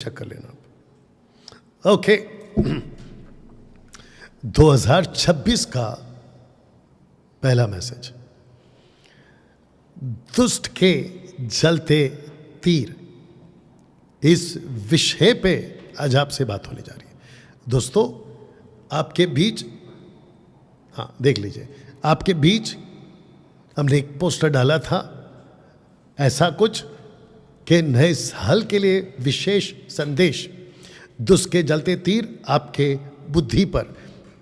Check कर लेना। Okay 2026 का पहला मैसेज, दुष्ट के जलते तीर, इस विषय पे आज आपसे बात होने जा रही है। दोस्तों आपके बीच, हाँ देख लीजिए, आपके बीच हमने एक पोस्टर डाला था ऐसा कुछ कि नए साल के लिए विशेष संदेश, दुष्ट के जलते तीर आपके बुद्धि पर।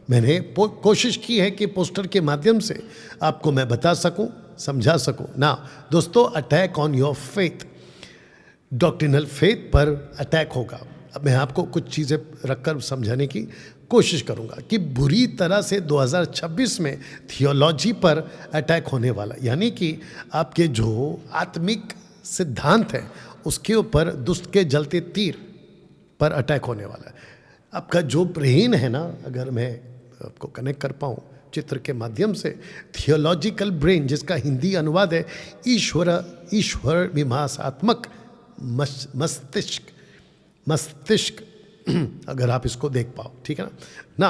मैंने कोशिश की है कि पोस्टर के माध्यम से आपको मैं बता सकूं, समझा सकूं ना। दोस्तों attack on your faith, doctrinal faith पर अटैक होगा। अब मैं आपको कुछ चीज़ें रखकर समझाने की कोशिश करूंगा कि बुरी तरह से 2026 में थियोलॉजी पर अटैक होने वाला, यानी कि आपके जो आत्मिक सिद्धांत है उसके ऊपर दुष्ट के जलते तीर पर अटैक होने वाला है। आपका जो ब्रेन है ना, अगर मैं आपको कनेक्ट कर पाऊँ चित्र के माध्यम से, थियोलॉजिकल ब्रेन जिसका हिंदी अनुवाद है ईश्वर विमासात्मक मस्तिष्क अगर आप इसको देख पाओ, ठीक है ना।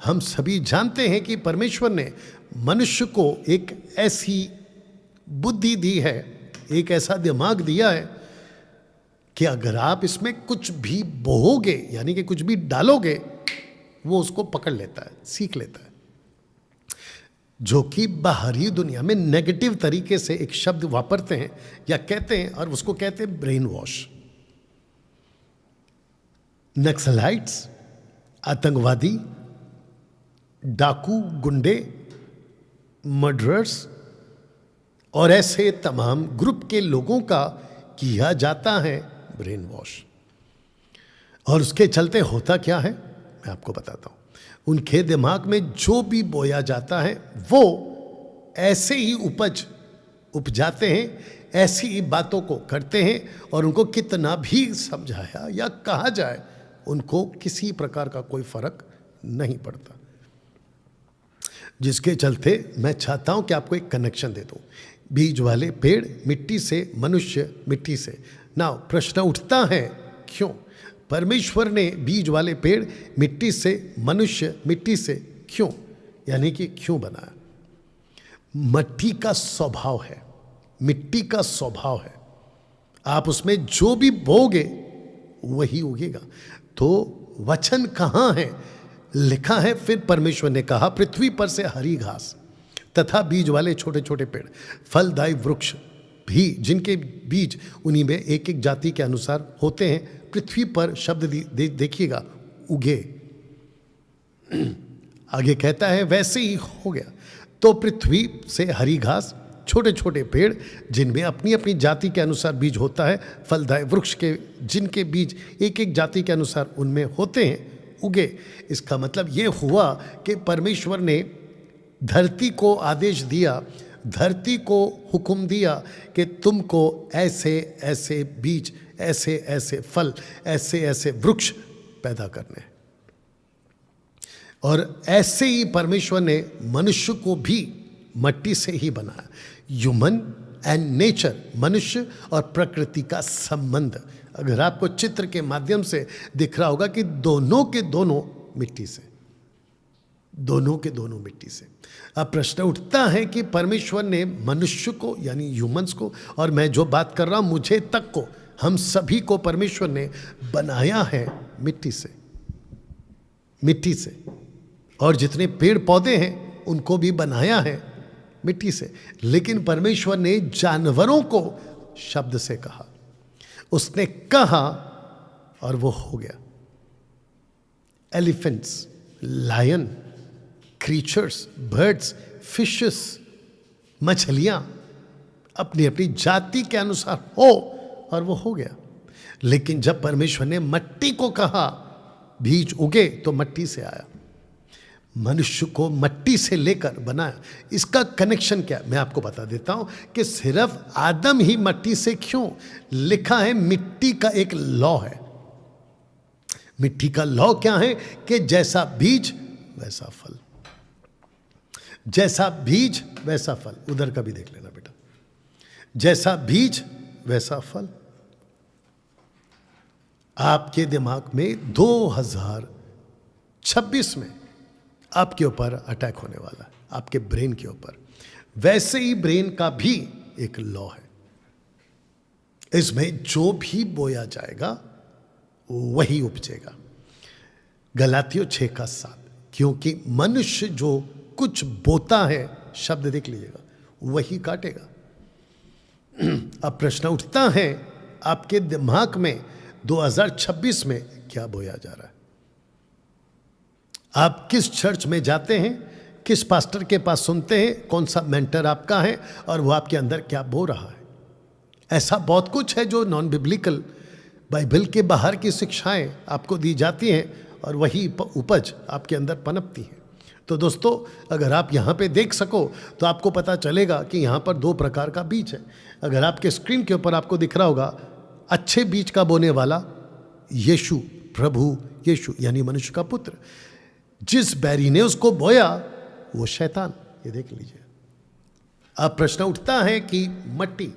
हम सभी जानते हैं कि परमेश्वर ने मनुष्य को एक ऐसी बुद्धि दी है, एक ऐसा दिमाग दिया है कि अगर आप इसमें कुछ भी बोओगे, यानी कि कुछ भी डालोगे, वो उसको पकड़ लेता है, सीख लेता है। जो कि बाहरी दुनिया में नेगेटिव तरीके से एक शब्द वापरते हैं या कहते हैं, और उसको कहते हैं ब्रेन वॉश। नक्सलाइट्स, आतंकवादी, डाकू, गुंडे, मर्डरर्स और ऐसे तमाम ग्रुप के लोगों का किया जाता है ब्रेन वॉश। और उसके चलते होता क्या है मैं आपको बताता हूं। उनके दिमाग में जो भी बोया जाता है वो ऐसे ही उपजाते हैं, ऐसी ही बातों को करते हैं, और उनको कितना भी समझाया या कहा जाए उनको किसी प्रकार का कोई फर्क नहीं पड़ता। जिसके चलते मैं चाहता हूं कि आपको एक कनेक्शन दे दूं। बीज वाले पेड़ मिट्टी से, मनुष्य मिट्टी से। ना प्रश्न उठता है क्यों परमेश्वर ने बीज वाले पेड़ मिट्टी से, मनुष्य मिट्टी से क्यों, यानी कि क्यों बनाया। मिट्टी का स्वभाव है, मिट्टी का स्वभाव है, आप उसमें जो भी बोगे वही उगेगा। तो वचन कहाँ है, लिखा है, फिर परमेश्वर ने कहा पृथ्वी पर से हरी घास तथा बीज वाले छोटे छोटे पेड़, फलदायी वृक्ष भी जिनके बीज उन्हीं में एक एक जाति के अनुसार होते हैं, पृथ्वी पर शब्द देखिएगा, उगे। आगे कहता है वैसे ही हो गया। तो पृथ्वी से हरी घास, छोटे छोटे पेड़ जिनमें अपनी अपनी जाति के अनुसार बीज होता है, फलदायी वृक्ष के जिनके बीज एक एक जाति के अनुसार उनमें होते हैं, उगे। इसका मतलब ये हुआ कि परमेश्वर ने धरती को आदेश दिया, धरती को हुक्म दिया कि तुमको ऐसे ऐसे बीज, ऐसे ऐसे फल, ऐसे ऐसे वृक्ष पैदा करने। और ऐसे ही परमेश्वर ने मनुष्य को भी मिट्टी से ही बनाया। ह्यूमन एंड नेचर, मनुष्य और प्रकृति का संबंध अगर आपको चित्र के माध्यम से दिख रहा होगा कि दोनों के दोनों मिट्टी से, दोनों के दोनों मिट्टी से। अब प्रश्न उठता है कि परमेश्वर ने मनुष्य को, यानी ह्यूमंस को, और मैं जो बात कर रहा हूं मुझे तक को, हम सभी को परमेश्वर ने बनाया है मिट्टी से, मिट्टी से। और जितने पेड़ पौधे हैं उनको भी बनाया है मिट्टी से। लेकिन परमेश्वर ने जानवरों को शब्द से कहा, उसने कहा और वो हो गया। Elephants, lion, creatures, birds, fishes, मछलियां अपनी अपनी जाति के अनुसार हो, और वो हो गया। लेकिन जब परमेश्वर ने मिट्टी को कहा बीज उगे, तो मिट्टी से आया। मनुष्य को मिट्टी से लेकर बनाया। इसका कनेक्शन क्या, मैं आपको बता देता हूं कि सिर्फ आदम ही मिट्टी से क्यों, लिखा है मिट्टी का एक लॉ है। मिट्टी का लॉ क्या है कि जैसा बीज वैसा फल, जैसा बीज वैसा फल। उधर का भी देख लेना बेटा, जैसा बीज वैसा फल। आपके दिमाग में 2026 में आपके ऊपर अटैक होने वाला है, आपके ब्रेन के ऊपर। वैसे ही ब्रेन का भी एक लॉ है, इसमें जो भी बोया जाएगा वही उपजेगा। गलातियों 6:7, क्योंकि मनुष्य जो कुछ बोता है, शब्द देख लीजिएगा, वही काटेगा। अब प्रश्न उठता है आपके दिमाग में 2026 में क्या बोया जा रहा है? आप किस चर्च में जाते हैं, किस पास्टर के पास सुनते हैं, कौन सा मेंटर आपका है और वो आपके अंदर क्या बो रहा है? ऐसा बहुत कुछ है जो नॉन बिब्लिकल, बाइबल के बाहर की शिक्षाएं आपको दी जाती हैं और वही उपज आपके अंदर पनपती है। तो दोस्तों, अगर आप यहाँ पे देख सको तो आपको पता चलेगा कि यहाँ पर 2 प्रकार का बीज है। अगर आपके स्क्रीन के ऊपर आपको दिख रहा होगा, अच्छे बीज का बोने वाला यीशु, प्रभु यीशु यानी मनुष्य का पुत्र। जिस बैरी ने उसको बोया वो शैतान, ये देख लीजिए। अब प्रश्न उठता है कि मट्टी,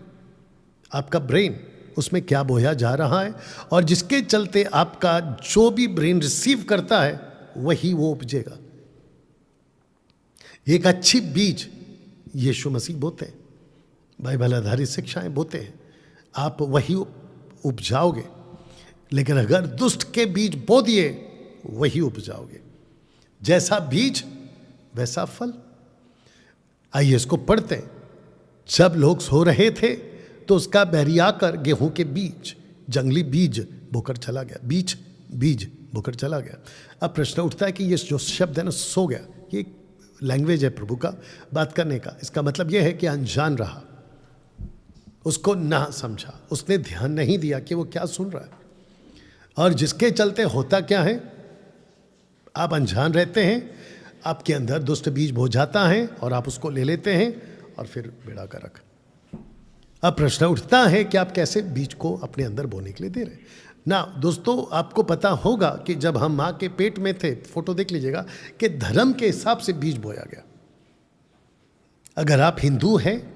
आपका ब्रेन, उसमें क्या बोया जा रहा है, और जिसके चलते आपका जो भी ब्रेन रिसीव करता है वही वो उपजेगा। एक अच्छी बीज यीशु मसीह बोते हैं, बाइबल आधारित शिक्षाएं बोते हैं, आप वही उपजाओगे। लेकिन अगर दुष्ट के बीज बो दिए, वही उपजाओगे। जैसा बीज वैसा फल। आइए इसको पढ़ते हैं। जब लोग सो रहे थे तो उसका बैरी आकर गेहूं के बीज, जंगली बीज बोकर चला गया। बीज बोकर चला गया। अब प्रश्न उठता है कि ये जो शब्द है ना, सो गया, ये लैंग्वेज है प्रभु का बात करने का। इसका मतलब यह है कि अनजान रहा, उसको ना समझा, उसने ध्यान नहीं दिया कि वो क्या सुन रहा है। और जिसके चलते होता क्या है, आप अनजान रहते हैं, आपके अंदर दुष्ट बीज बो जाता है और आप उसको ले लेते हैं और फिर बेड़ा गर्क। अब प्रश्न उठता है कि आप कैसे बीज को अपने अंदर बोने के लिए दे रहे हैं ना। दोस्तों, आपको पता होगा कि जब हम माँ के पेट में थे, फोटो देख लीजिएगा, कि धर्म के हिसाब से बीज बोया गया। अगर आप हिंदू हैं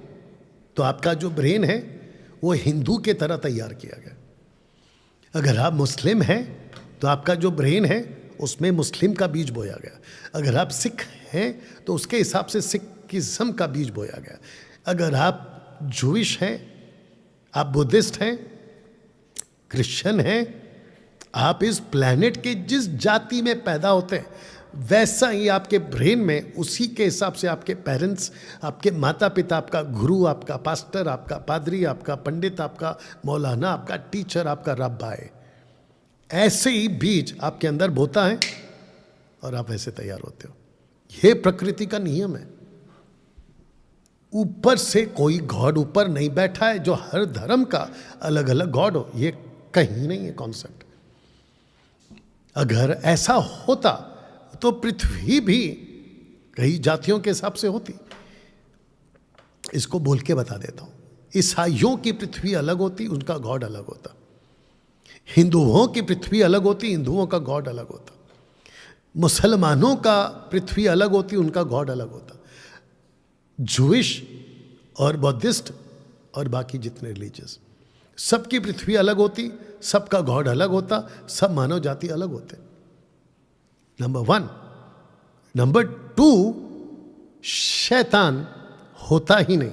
तो आपका जो ब्रेन है वो हिंदू के तरह तैयार किया गया। अगर आप मुस्लिम हैं तो आपका जो ब्रेन है उसमें मुस्लिम का बीज बोया गया। अगर आप सिख हैं तो उसके हिसाब से सिखिज्म का बीज बोया गया। अगर आप जूइश हैं, आप बुद्धिस्ट हैं, क्रिश्चियन हैं, आप इस प्लेनेट के जिस जाति में पैदा होते हैं, वैसा ही आपके ब्रेन में, उसी के हिसाब से आपके पेरेंट्स, आपके माता पिता, आपका गुरु, आपका पास्टर, आपका पादरी, आपका पंडित, आपका मौलाना, आपका टीचर, आपका रब्बा है। ऐसे ही बीज आपके अंदर बोता है और आप वैसे तैयार होते हो। यह प्रकृति का नियम है। ऊपर से कोई गॉड ऊपर नहीं बैठा है जो हर धर्म का अलग अलग गॉड हो, ये कहीं नहीं है कॉन्सेप्ट। अगर ऐसा होता तो पृथ्वी भी कई जातियों के हिसाब से होती। इसको बोल के बता देता हूं, ईसाइयों की पृथ्वी अलग होती, उनका गॉड अलग होता। हिंदुओं की पृथ्वी अलग होती, हिंदुओं का गॉड अलग होता। मुसलमानों का पृथ्वी अलग होती, उनका गॉड अलग होता। जूइश और बौद्धिस्ट और बाकी जितने रिलीजियस, सबकी पृथ्वी अलग होती, सबका गॉड अलग होता, सब मानव जाति अलग होते। नंबर 1। नंबर 2, शैतान होता ही नहीं।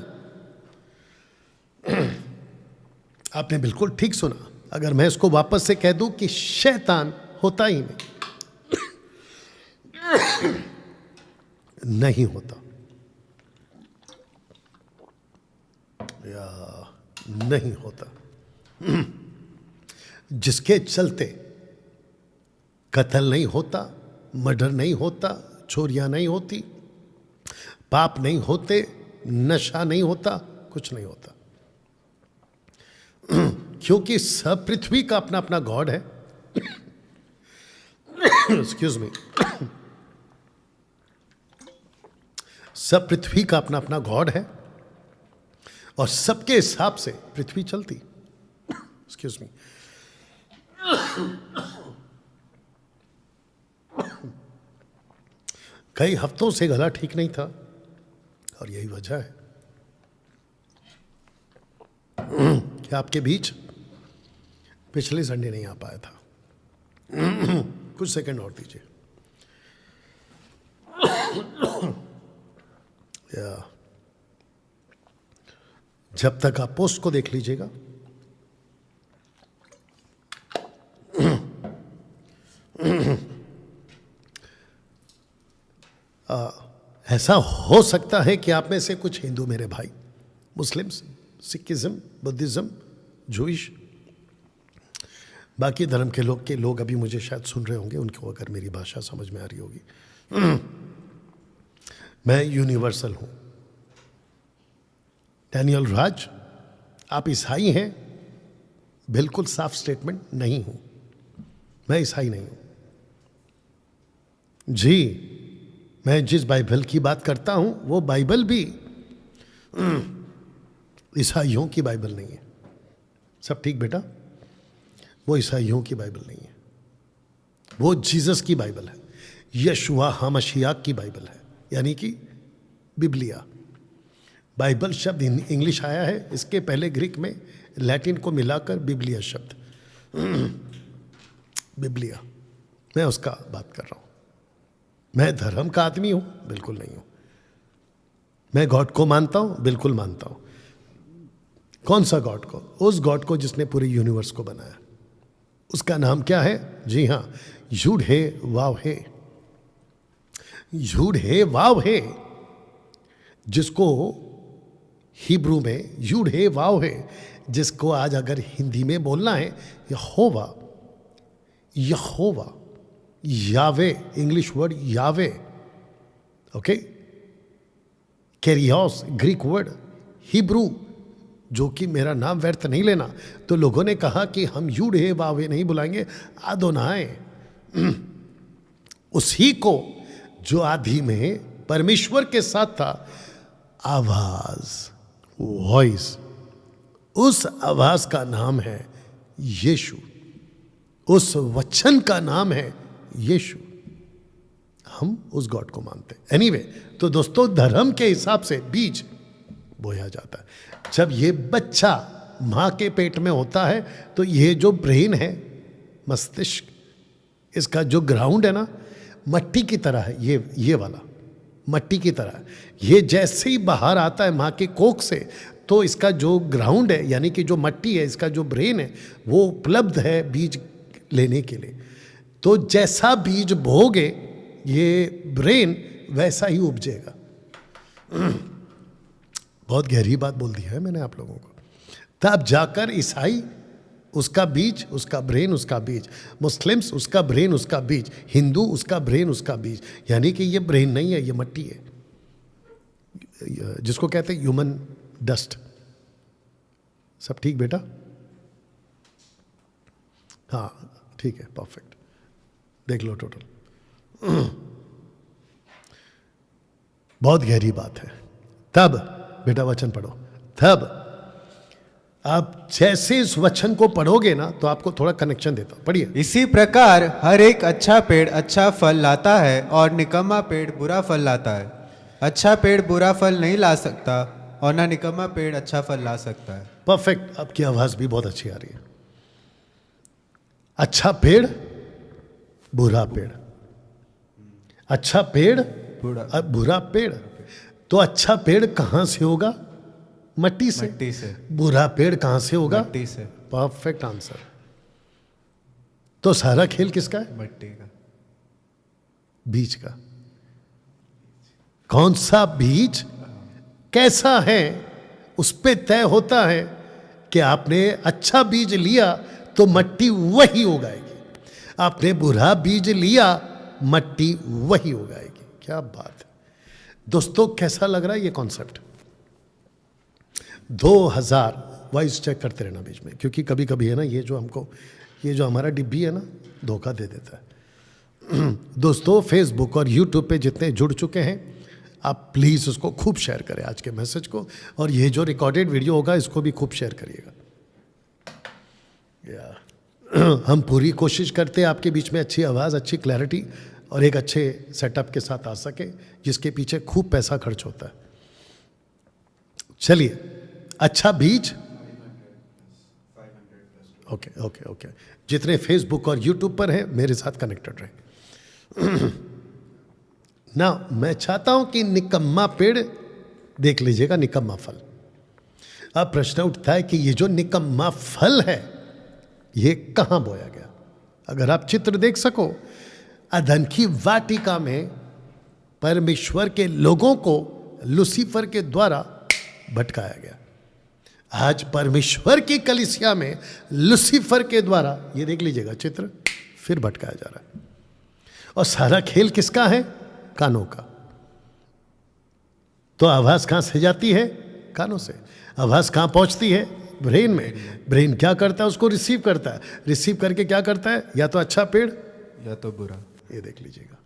आपने बिल्कुल ठीक सुना। अगर मैं इसको वापस से कह दूं कि शैतान होता ही नहीं, नहीं होता या नहीं होता। जिसके चलते कत्ल नहीं होता, मर्डर नहीं होता, चोरियां नहीं होती, पाप नहीं होते, नशा नहीं होता, कुछ नहीं होता, क्योंकि सब पृथ्वी का अपना अपना गॉड है। Excuse me. सब पृथ्वी का अपना अपना गॉड है और सबके हिसाब से पृथ्वी चलती। Excuse me. कई हफ्तों से गला ठीक नहीं था और यही वजह है कि आपके बीच पिछले संडे नहीं आ पाया था। कुछ सेकंड और दीजिए। या जब तक आप पोस्ट को देख लीजिएगा। ऐसा हो सकता है कि आप में से कुछ हिंदू मेरे भाई, मुस्लिम्स, सिखिज्म, बुद्धिज्म, जूइश, बाकी धर्म के लोग अभी मुझे शायद सुन रहे होंगे, उनको अगर मेरी भाषा समझ में आ रही होगी। मैं यूनिवर्सल हूं। डैनियल राज, आप ईसाई हैं? बिल्कुल साफ स्टेटमेंट, नहीं हूं, मैं ईसाई नहीं हूं जी। मैं जिस बाइबल की बात करता हूं वो बाइबल भी ईसाइयों की बाइबल नहीं है। सब ठीक बेटा? वो ईसाइयों की बाइबल नहीं है, वो जीसस की बाइबल है, यशुआ हमशियाह की बाइबल है, यानी कि बिबलिया। बाइबल शब्द इंग्लिश आया है, इसके पहले ग्रीक में लैटिन को मिलाकर बिबलिया शब्द, बिबलिया, मैं उसका बात कर रहा हूं। मैं धर्म का आदमी हूं? बिल्कुल नहीं हूं। मैं गॉड को मानता हूं? बिल्कुल मानता हूं। कौन सा गॉड को? उस गॉड को जिसने पूरे यूनिवर्स को बनाया। उसका नाम क्या है? जी हां, यूड हे वाव हे। यूड हे वाव हे, जिसको हिब्रू में यूड हे वाव हे, जिसको आज अगर हिंदी में बोलना है यहोवा, यहोवा, यावे, इंग्लिश वर्ड यावे, ओके, कैरियोस ग्रीक वर्ड, हिब्रू, जो कि मेरा नाम व्यर्थ नहीं लेना। तो लोगों ने कहा कि हम यूड हे वावे नहीं बुलाएंगे, आदोनाय, उसी को जो आदि में परमेश्वर के साथ था, आवाज, वॉइस, उस आवाज का नाम है यीशु, उस वचन का नाम है यीशु। हम उस गॉड को मानते हैं। एनीवे, तो दोस्तों, धर्म के हिसाब से बीज बोया जाता है। जब ये बच्चा मां के पेट में होता है तो ये जो ब्रेन है, मस्तिष्क, इसका जो ग्राउंड है ना, मट्टी की तरह है। ये वाला मट्टी की तरह है। ये जैसे ही बाहर आता है मां के कोख से, तो इसका जो ग्राउंड है, यानी कि जो मट्टी है, इसका जो ब्रेन है, वो उपलब्ध है बीज लेने के लिए। तो जैसा बीज बोगे ये ब्रेन वैसा ही उपजेगा। बहुत गहरी बात बोल दी है मैंने आप लोगों को। तब जाकर ईसाई, उसका बीज, उसका ब्रेन, उसका बीज, मुस्लिम्स, उसका ब्रेन, उसका बीज, हिंदू, उसका ब्रेन, उसका बीज। यानी कि ये ब्रेन नहीं है, ये मट्टी है, जिसको कहते हैं ह्यूमन डस्ट। सब ठीक बेटा? हाँ ठीक है, परफेक्ट। देख लो टोटल। बहुत गहरी बात है। तब बेटा वचन पढ़ो। तब आप जैसे इस वचन को पढ़ोगे ना, तो आपको थोड़ा कनेक्शन देता हूं, पढ़िए। इसी प्रकार हर एक अच्छा पेड़ अच्छा फल लाता है और निकम्मा पेड़ बुरा फल लाता है। अच्छा पेड़ बुरा फल नहीं ला सकता और ना निकम्मा पेड़ अच्छा फल ला सकता है। परफेक्ट, आपकी आवाज भी बहुत अच्छी आ रही है। अच्छा पेड़, बुरा पेड़, अच्छा पेड़, बुरा पेड़। तो अच्छा पेड़ कहां से होगा? मट्टी से। मट्टी से। बुरा पेड़ कहां से होगा? मट्टी से। Perfect answer. तो सारा खेल किसका है? मट्टी का, बीज का। कौन सा बीज कैसा है उस पे तय होता है कि आपने अच्छा बीज लिया तो मट्टी वही उगाएगी, आपने बुरा बीज लिया मट्टी वही उगाएगी। क्या बात है दोस्तों, कैसा लग रहा है ये कॉन्सेप्ट? 2000 वॉइस चेक करते रहना बीच में, क्योंकि कभी कभी है ना, ये जो हमारा डिब्बी है ना, धोखा दे देता है। दोस्तों, फेसबुक और यूट्यूब पे जितने जुड़ चुके हैं, आप प्लीज़ उसको खूब शेयर करें, आज के मैसेज को, और ये जो रिकॉर्डेड वीडियो होगा इसको भी खूब शेयर करिएगा। हम पूरी कोशिश करते हैं आपके बीच में अच्छी आवाज़, अच्छी क्लैरिटी और एक अच्छे सेटअप के साथ आ सके, जिसके पीछे खूब पैसा खर्च होता है। चलिए, अच्छा बीज, ओके ओके ओके, जितने फेसबुक और यूट्यूब पर हैं मेरे साथ कनेक्टेड रहे ना। मैं चाहता हूं कि निकम्मा पेड़ देख लीजिएगा, निकम्मा फल। अब प्रश्न उठता है कि ये जो निकम्मा फल है ये कहां बोया गया। अगर आप चित्र देख सको, अदन की वाटिका में परमेश्वर के लोगों को लूसीफर के द्वारा भटकाया गया। आज परमेश्वर की कलीसिया में लूसीफर के द्वारा, ये देख लीजिएगा चित्र, फिर भटकाया जा रहा है। और सारा खेल किसका है? कानों का। तो आवाज कहां से जाती है? कानों से। आवाज कहां पहुंचती है? ब्रेन में। ब्रेन क्या करता है? उसको रिसीव करता है। रिसीव करके क्या करता है? या तो अच्छा पेड़ या तो बुरा। ये देख लीजिएगा,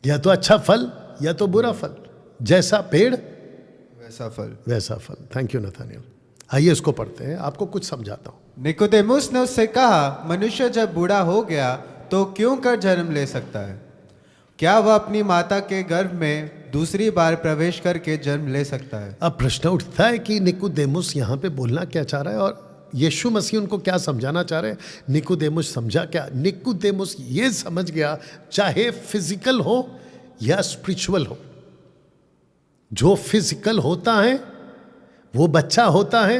या तो अच्छा फल या तो बुरा फल। जैसा पेड़ वैसा फल। वैसा फल। Thank you Nathaniel. आइए इसको पढ़ते हैं, आपको कुछ समझाता हूं। निकोदेमुस ने उससे कहा, मनुष्य जब बूढ़ा हो गया तो क्यों कर जन्म ले सकता है? क्या वह अपनी माता के गर्भ में दूसरी बार प्रवेश करके जन्म ले सकता है? अब प्रश्न उठता है कि निकोदेमुस यहाँ पे बोलना क्या चाह रहा है और यीशु मसीह उनको क्या समझाना चाह रहे हैं। निकोदेमुस समझा क्या? निकोदेमुस ये समझ गया, चाहे फिजिकल हो या स्पिरिचुअल हो, जो फिजिकल होता है वो बच्चा होता है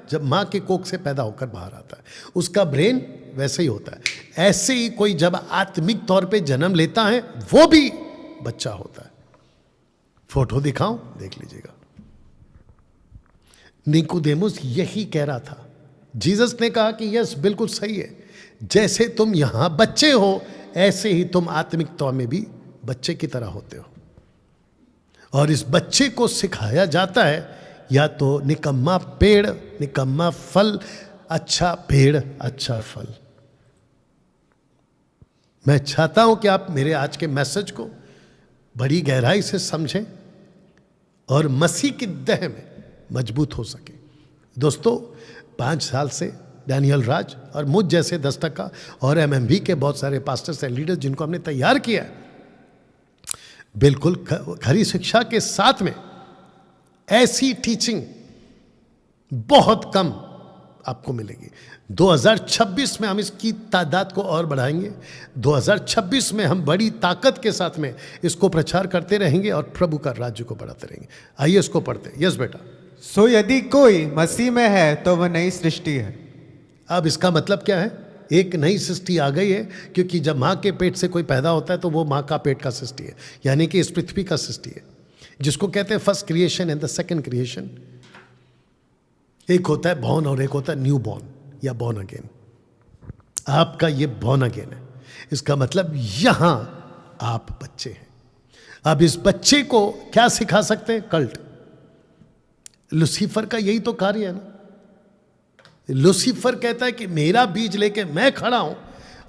जब माँ के कोख से पैदा होकर बाहर आता है, उसका ब्रेन वैसे ही होता है। ऐसे ही कोई जब आत्मिक तौर पे जन्म लेता है वो भी बच्चा होता है। फोटो दिखाऊं, देख लीजिएगा। निकोदेमुस यही कह रहा था। जीसस ने कहा कि यस, बिल्कुल सही है, जैसे तुम यहां बच्चे हो ऐसे ही तुम आत्मिक तौर में भी बच्चे की तरह होते हो। और इस बच्चे को सिखाया जाता है या तो निकम्मा पेड़ निकम्मा फल, अच्छा पेड़ अच्छा फल। मैं चाहता हूं कि आप मेरे आज के मैसेज को बड़ी गहराई से समझें और मसीह की देह में मजबूत हो सके। दोस्तों, 5 साल से डैनियल राज और मुझ जैसे 10% और MMB के बहुत सारे पास्टर्स एंड लीडर्स जिनको हमने तैयार किया है, बिल्कुल खरी शिक्षा के साथ में ऐसी टीचिंग बहुत कम आपको मिलेगी। 2026 में हम इसकी तादाद को और बढ़ाएंगे। 2026 में हम बड़ी ताकत के साथ में इसको प्रचार करते रहेंगे और प्रभु का राज्य को बढ़ाते रहेंगे। आइए इसको पढ़ते हैं। यस बेटा। सो यदि कोई मसीह में है तो वह नई सृष्टि है। अब इसका मतलब क्या है? एक नई सृष्टि आ गई है, क्योंकि जब माँ के पेट से कोई पैदा होता है तो वो माँ का पेट का सृष्टि है, यानी कि इस पृथ्वी का सृष्टि है, जिसको कहते हैं first creation and the second creation. एक होता है बॉर्न और एक होता है न्यू बॉर्न या बॉर्न अगेन। आपका ये बॉर्न अगेन है, इसका मतलब यहां आप बच्चे हैं। अब इस बच्चे को क्या सिखा सकते हैं? कल्ट। लूसीफर का यही तो कार्य है ना। लूसीफर कहता है कि मेरा बीज लेके मैं खड़ा हूं,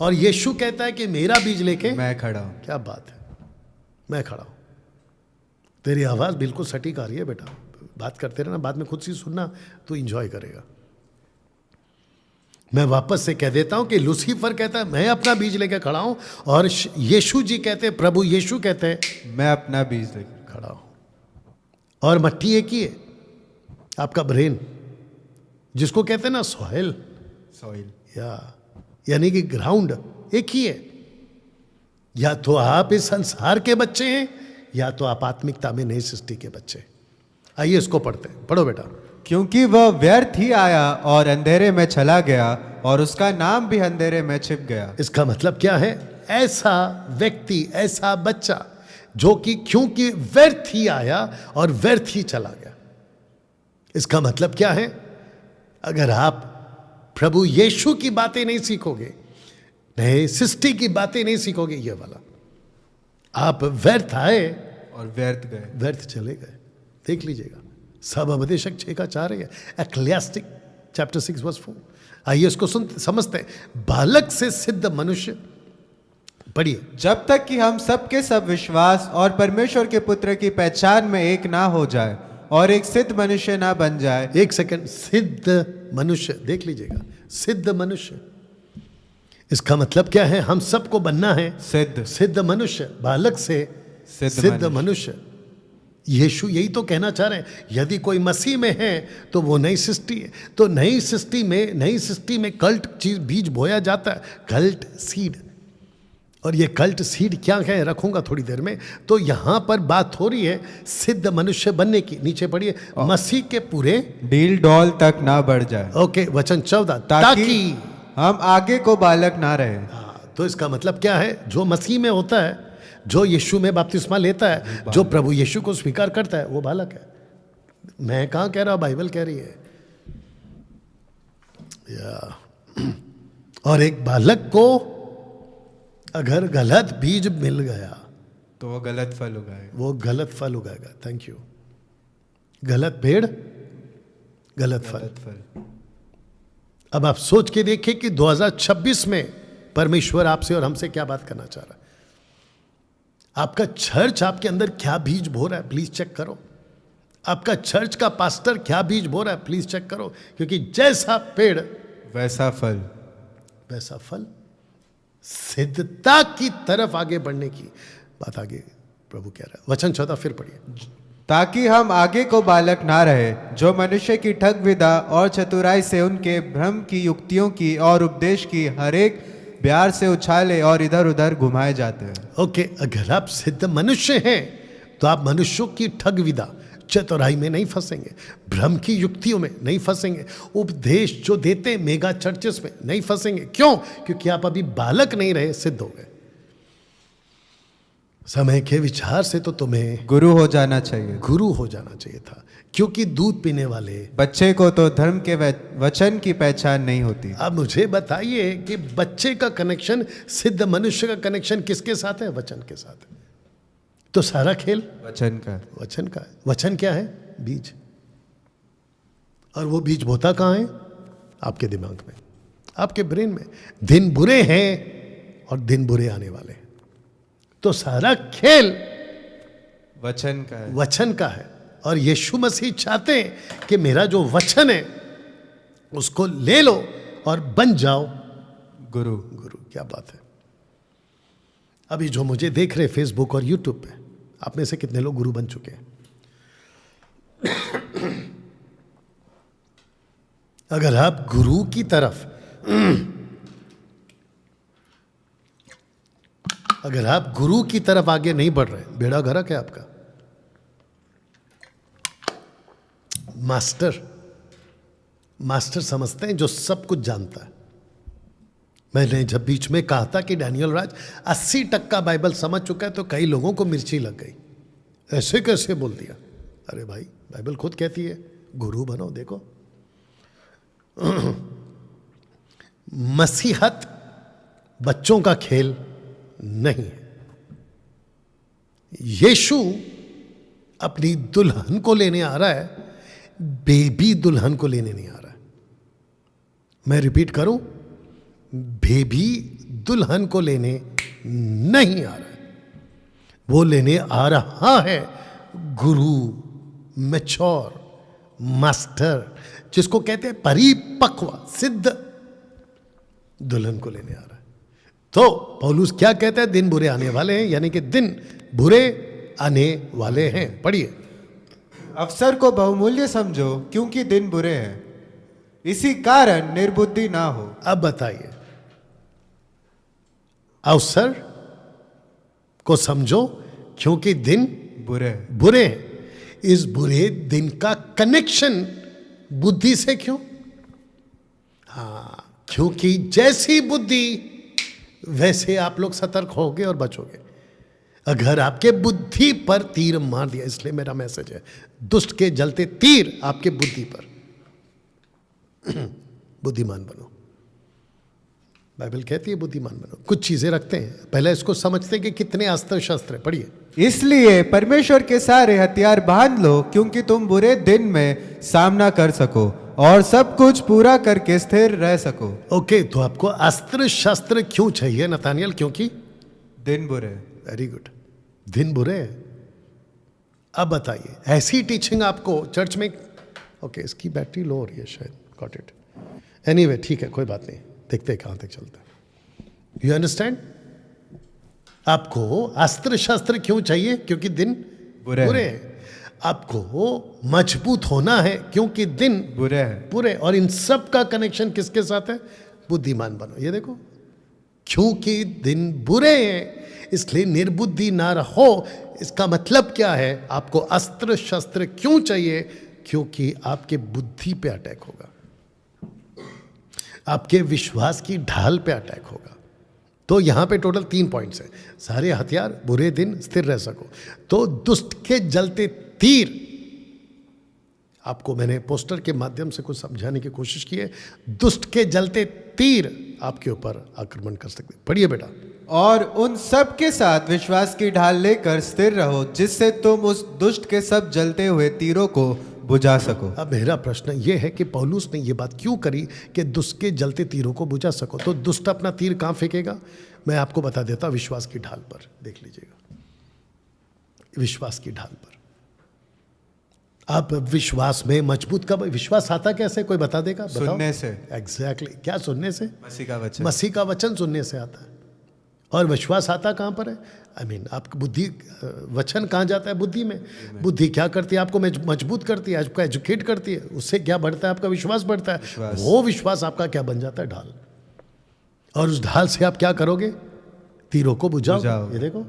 और यीशु कहता है कि मेरा बीज लेके मैं खड़ा हूं। क्या बात है, मैं खड़ा हूं। तेरी आवाज बिल्कुल सटीक आ रही है बेटा, बात करते रहना, बाद में खुद से सुनना तो एंजॉय करेगा। मैं वापस से कह देता हूं कि लूसीफर कहता है मैं अपना बीज लेके खड़ा हूं, और यीशु जी कहते हैं, प्रभु यीशु कहते हैं मैं अपना बीज लेके खड़ा हूं। और मट्टी एक ही है, आपका ब्रेन, जिसको कहते हैं ना सॉइल, यानी कि ग्राउंड एक ही है। या तो आप इस संसार के बच्चे हैं या तो आप आत्मिकता में नई सृष्टि के बच्चे। आइए इसको पढ़ते हैं। पढ़ो बेटा। क्योंकि वह व्यर्थ ही आया और अंधेरे में चला गया और उसका नाम भी अंधेरे में छिप गया। इसका मतलब क्या है? ऐसा व्यक्ति, ऐसा बच्चा जो कि क्योंकि व्यर्थ ही आया और व्यर्थ ही चला गया। इसका मतलब क्या है? अगर आप प्रभु यीशु की बातें नहीं सीखोगे, नए सृष्टि की बातें नहीं सीखोगे, ये वाला आप व्यर्थ आए और व्यर्थ गए, व्यर्थ चले गए। देख लीजिएगा, सब उपदेशक 6:4 है, एक्लेसियास्टिक चैप्टर 6:4। आइए इसको समझते हैं। बालक से सिद्ध मनुष्य, पढ़िए। जब तक कि हम सबके सब विश्वास और परमेश्वर के पुत्र की पहचान में एक ना हो जाए और एक सिद्ध मनुष्य ना बन जाए। एक सेकंड, सिद्ध मनुष्य, देख लीजिएगा, सिद्ध मनुष्य। इसका मतलब क्या है? हम सबको बनना है सिद्ध मनुष्य, बालक से सिद्ध मनुष्य। यीशु यही तो कहना चाह रहे हैं, यदि कोई मसीह में है तो वो नई सृष्टि है। तो नई सृष्टि में कल्ट चीज बीज बोया जाता है, कल्ट सीड। और ये कल्ट सीड क्या है रखूंगा थोड़ी देर में। तो यहां पर बात हो रही है सिद्ध मनुष्य बनने की। नीचे पढ़िए, मसीह के पूरे डील डॉल तक ना बढ़ जाए। ओके, वचन 14, ताकि हम आगे को बालक ना रहे। तो इसका मतलब क्या है? जो मसीह में होता है, जो यीशु में बपतिस्मा लेता है, जो प्रभु यीशु को स्वीकार करता है, वो बालक है। मैं कहाँ कह रहा हूं, बाइबल कह रही है। और एक बालक को अगर गलत बीज मिल गया तो वो गलत फल उगाएगा। Thank you. गलत पेड़ गलत फल। अब आप सोच के देखिए कि 2026 में परमेश्वर आपसे और हमसे क्या बात करना चाह रहा है। आपका चर्च आपके अंदर क्या बीज बो रहा है, प्लीज चेक करो। आपका चर्च का पास्टर क्या बीज बो रहा है, प्लीज चेक करो। क्योंकि जैसा पेड़ वैसा फल। सिद्धता की तरफ आगे बढ़ने की बात आगे प्रभु कह रहा है। वचन 14 फिर पढ़िए, ताकि हम आगे को बालक ना रहे, जो मनुष्य की ठग विदा और चतुराई से उनके भ्रम की युक्तियों की और उपदेश की हर एक प्यार से उछाले और इधर उधर घुमाए जाते हैं। ओके, अगर आप सिद्ध मनुष्य हैं तो आप मनुष्यों की ठग विदा चतुराई में नहीं फंसेंगे, भ्रम की युक्तियों में नहीं फंसेंगे, उपदेश जो देते मेगा चर्चेस में नहीं फंसेंगे। क्यों? क्योंकि आप अभी बालक नहीं रहे, सिद्ध हो गए। समय के विचार से तो तुम्हें गुरु हो जाना चाहिए था, क्योंकि दूध पीने वाले बच्चे को तो धर्म के वचन की पहचान नहीं होती। अब मुझे बताइए कि बच्चे का कनेक्शन, सिद्ध मनुष्य का कनेक्शन किसके साथ है? वचन के साथ है। तो सारा खेल वचन का है। वचन क्या है? बीज। और वो बीज बोता कहाँ है? आपके दिमाग में, आपके ब्रेन में। दिन बुरे हैं और दिन बुरे आने वाले हैं। तो सारा खेल वचन का है। और यीशु मसीह चाहते हैं कि मेरा जो वचन है उसको ले लो और बन जाओ गुरु। क्या बात है। अभी जो मुझे देख रहे फेसबुक और यूट्यूब पे, आप में से कितने लोग गुरु बन चुके हैं? अगर आप गुरु की तरफ आगे नहीं बढ़ रहे, बेड़ा गर्क है आपका। मास्टर समझते हैं जो सब कुछ जानता है। मैंने जब बीच में कहा था कि डैनियल राज 80% बाइबल समझ चुका है, तो कई लोगों को मिर्ची लग गई। ऐसे कैसे बोल दिया? अरे भाई, बाइबल खुद कहती है गुरु बनो। देखो, मसीहत बच्चों का खेल नहीं है। यीशु अपनी दुल्हन को लेने आ रहा है, बेबी दुल्हन को लेने नहीं आ रहा है। मैं रिपीट करूं, बेबी दुल्हन को लेने नहीं आ रहा है। वो लेने आ रहा है गुरु, मैच्योर, मास्टर, जिसको कहते हैं परिपक्व, सिद्ध दुल्हन को लेने आ रहा है। तो पौलुस क्या कहता है? दिन बुरे आने वाले हैं, यानी कि दिन बुरे आने वाले हैं। पढ़िए, अवसर को बहुमूल्य समझो, क्योंकि दिन बुरे हैं, इसी कारण निर्बुद्धि ना हो। अब बताइए, अवसर को समझो क्योंकि दिन बुरे हैं। इस बुरे दिन का कनेक्शन बुद्धि से क्यों? क्योंकि जैसी बुद्धि वैसे आप लोग सतर्क होगे और बचोगे। अगर आपके बुद्धि पर तीर मार दिया, इसलिए मेरा मैसेज है, दुष्ट के जलते तीर आपके बुद्धि पर। बुद्धिमान बनो, बाइबल कहती है बुद्धिमान बनो। कुछ चीजें रखते हैं, पहले इसको समझते हैं कि कितने अस्त्र शस्त्र है। पढ़िए, इसलिए परमेश्वर के सारे हथियार बांध लो, क्योंकि तुम बुरे दिन में सामना कर सको और सब कुछ पूरा करके स्थिर रह सको। ओके, तो आपको अस्त्र शस्त्र क्यों चाहिए नतानियल? क्योंकि दिन बुरे। वेरी गुड, दिन बुरे हैं। अब बताइए, ऐसी टीचिंग आपको चर्च में, ओके इसकी बैटरी लो हो रही है शायद, गॉट इट, एनीवे ठीक है, कोई बात नहीं, देखते हैं कहां तक चलता है। You understand? आपको अस्त्र शस्त्र क्यों चाहिए? क्योंकि दिन बुरे हैं। आपको मजबूत होना है क्योंकि दिन बुरे हैं। पूरे, और इन सब का कनेक्शन किसके साथ है? बुद्धिमान बनो। ये देखो, क्योंकि दिन बुरे हैं इसलिए निर्बुद्धि ना रहो। इसका मतलब क्या है? आपको अस्त्र शस्त्र क्यों चाहिए? क्योंकि आपके बुद्धि पे अटैक होगा, आपके विश्वास की ढाल पे अटैक होगा। तो यहां पे टोटल 3 पॉइंट्स हैं। सारे हथियार, बुरे दिन, स्थिर रह सको। तो दुष्ट के जलते तीर, आपको मैंने पोस्टर के माध्यम से कुछ समझाने की कोशिश की है। दुष्ट के जलते तीर आपके ऊपर आक्रमण कर सकते। पढ़िए बेटा। और उन सब के साथ विश्वास की ढाल लेकर स्थिर रहो, जिससे तुम उस दुष्ट के सब जलते हुए तीरों को बुझा सको। अब मेरा प्रश्न यह है कि पौलुस ने यह बात क्यों करी कि दुष्ट के जलते तीरों को बुझा सको? तो दुष्ट अपना तीर कहां फेंकेगा? मैं आपको बता देता, विश्वास की ढाल पर। देख लीजिएगा, विश्वास की ढाल पर। आप विश्वास में मजबूत कब? विश्वास आता कैसे? कोई बता देगा? बताओ। सुनने से। एग्जैक्टली। क्या सुनने से? मसीह का वचन। मसीह का वचन सुनने से आता है। और विश्वास आता कहाँ पर है? आपकी बुद्धि, वचन कहाँ जाता है? बुद्धि में। बुद्धि क्या करती है? आपको मजबूत करती है, आपको एजुकेट करती है। उससे क्या बढ़ता है? आपका विश्वास बढ़ता है। वो विश्वास आपका क्या बन जाता है? ढाल। और उस ढाल से आप क्या करोगे? तीरों को बुझाओ। ये देखो,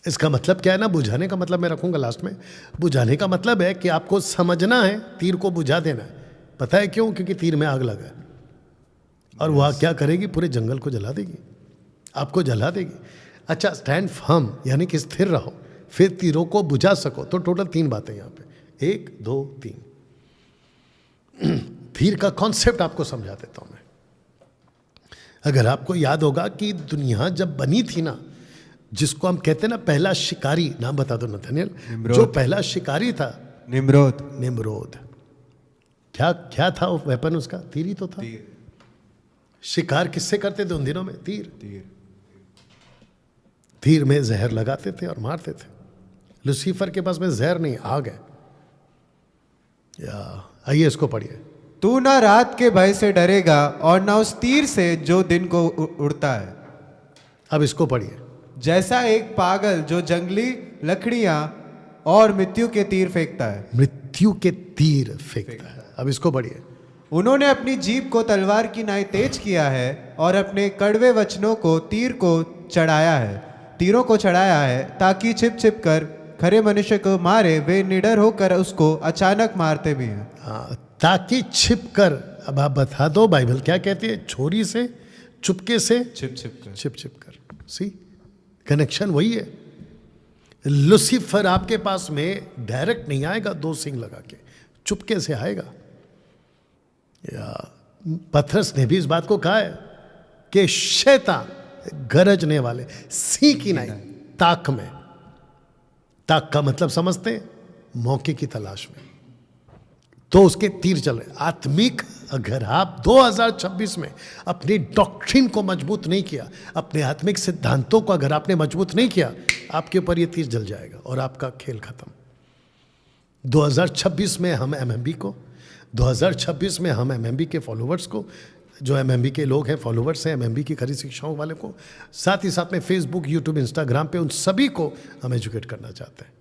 इसका मतलब क्या है ना? बुझाने का मतलब मैं रखूंगा लास्ट में। बुझाने का मतलब है कि आपको समझना है, तीर को बुझा देना है। पता है क्यों? क्योंकि तीर में आग लगा है, और वह क्या करेगी? पूरे जंगल को जला देगी, आपको जला देगी। अच्छा, स्टैंड फर्म यानी कि स्थिर रहो, फिर तीरों को बुझा सको। तो टोटल 3 बातें यहाँ पे, 1 2 3। तीर का कॉन्सेप्ट आपको समझा देता हूं मैं। अगर आपको याद होगा कि दुनिया जब बनी थी ना, जिसको हम कहते हैं ना पहला शिकारी, नाम बता दो नथानियल, जो पहला शिकारी था। निम्रोद। क्या था वो वेपन उसका? तीर ही तो था। शिकार किससे करते थे उन दिनों में? तीर में जहर लगाते थे और मारते थे। लूसीफर के पास में जहर नहीं, आग है। आइए इसको पढ़िए। तू ना रात के भय से डरेगा और ना उस तीर से जो दिन को उड़ता है। अब इसको पढ़िए। जैसा एक पागल जो जंगली लकड़ियां और मृत्यु के तीर फेंकता है। मृत्यु के तीर फेंकता है। अब इसको पढ़िए। उन्होंने अपनी जीभ को तलवार की नाई तेज किया है और अपने कड़वे वचनों को तीरों को चढ़ाया है, ताकि छिप छिप कर खरे मनुष्य को मारे। वे निडर होकर उसको अचानक मारते भी हैं। ताकि छिप कर। अब आप बता दो बाइबल क्या कहती है? छोरी से, चुपके से, छिप कर। सी कनेक्शन वही है। लूसीफर आपके पास में डायरेक्ट नहीं आएगा 2 सिंग लगा के, चुपके से आएगा। पतरस ने भी इस बात को कहा है कि शैतान गरजने वाले सिंह की नहीं, ताक में। ताक का मतलब समझते हैं? मौके की तलाश में। तो उसके तीर चल रहे। आत्मिक, अगर आप 2026 में अपनी डॉक्ट्रिन को मजबूत नहीं किया, अपने आत्मिक सिद्धांतों को अगर आपने मजबूत नहीं किया, आपके ऊपर ये तीर जल जाएगा और आपका खेल खत्म। 2026 में हम एमएमबी को, 2026 में हम एमएमबी के फॉलोवर्स को, जो एमएमबी के लोग हैं, फॉलोवर्स हैं एमएमबी की खरी शिक्षाओं वाले को, साथ ही साथ में फेसबुक, यूट्यूब, इंस्टाग्राम पे उन सभी को हम एजुकेट करना चाहते हैं।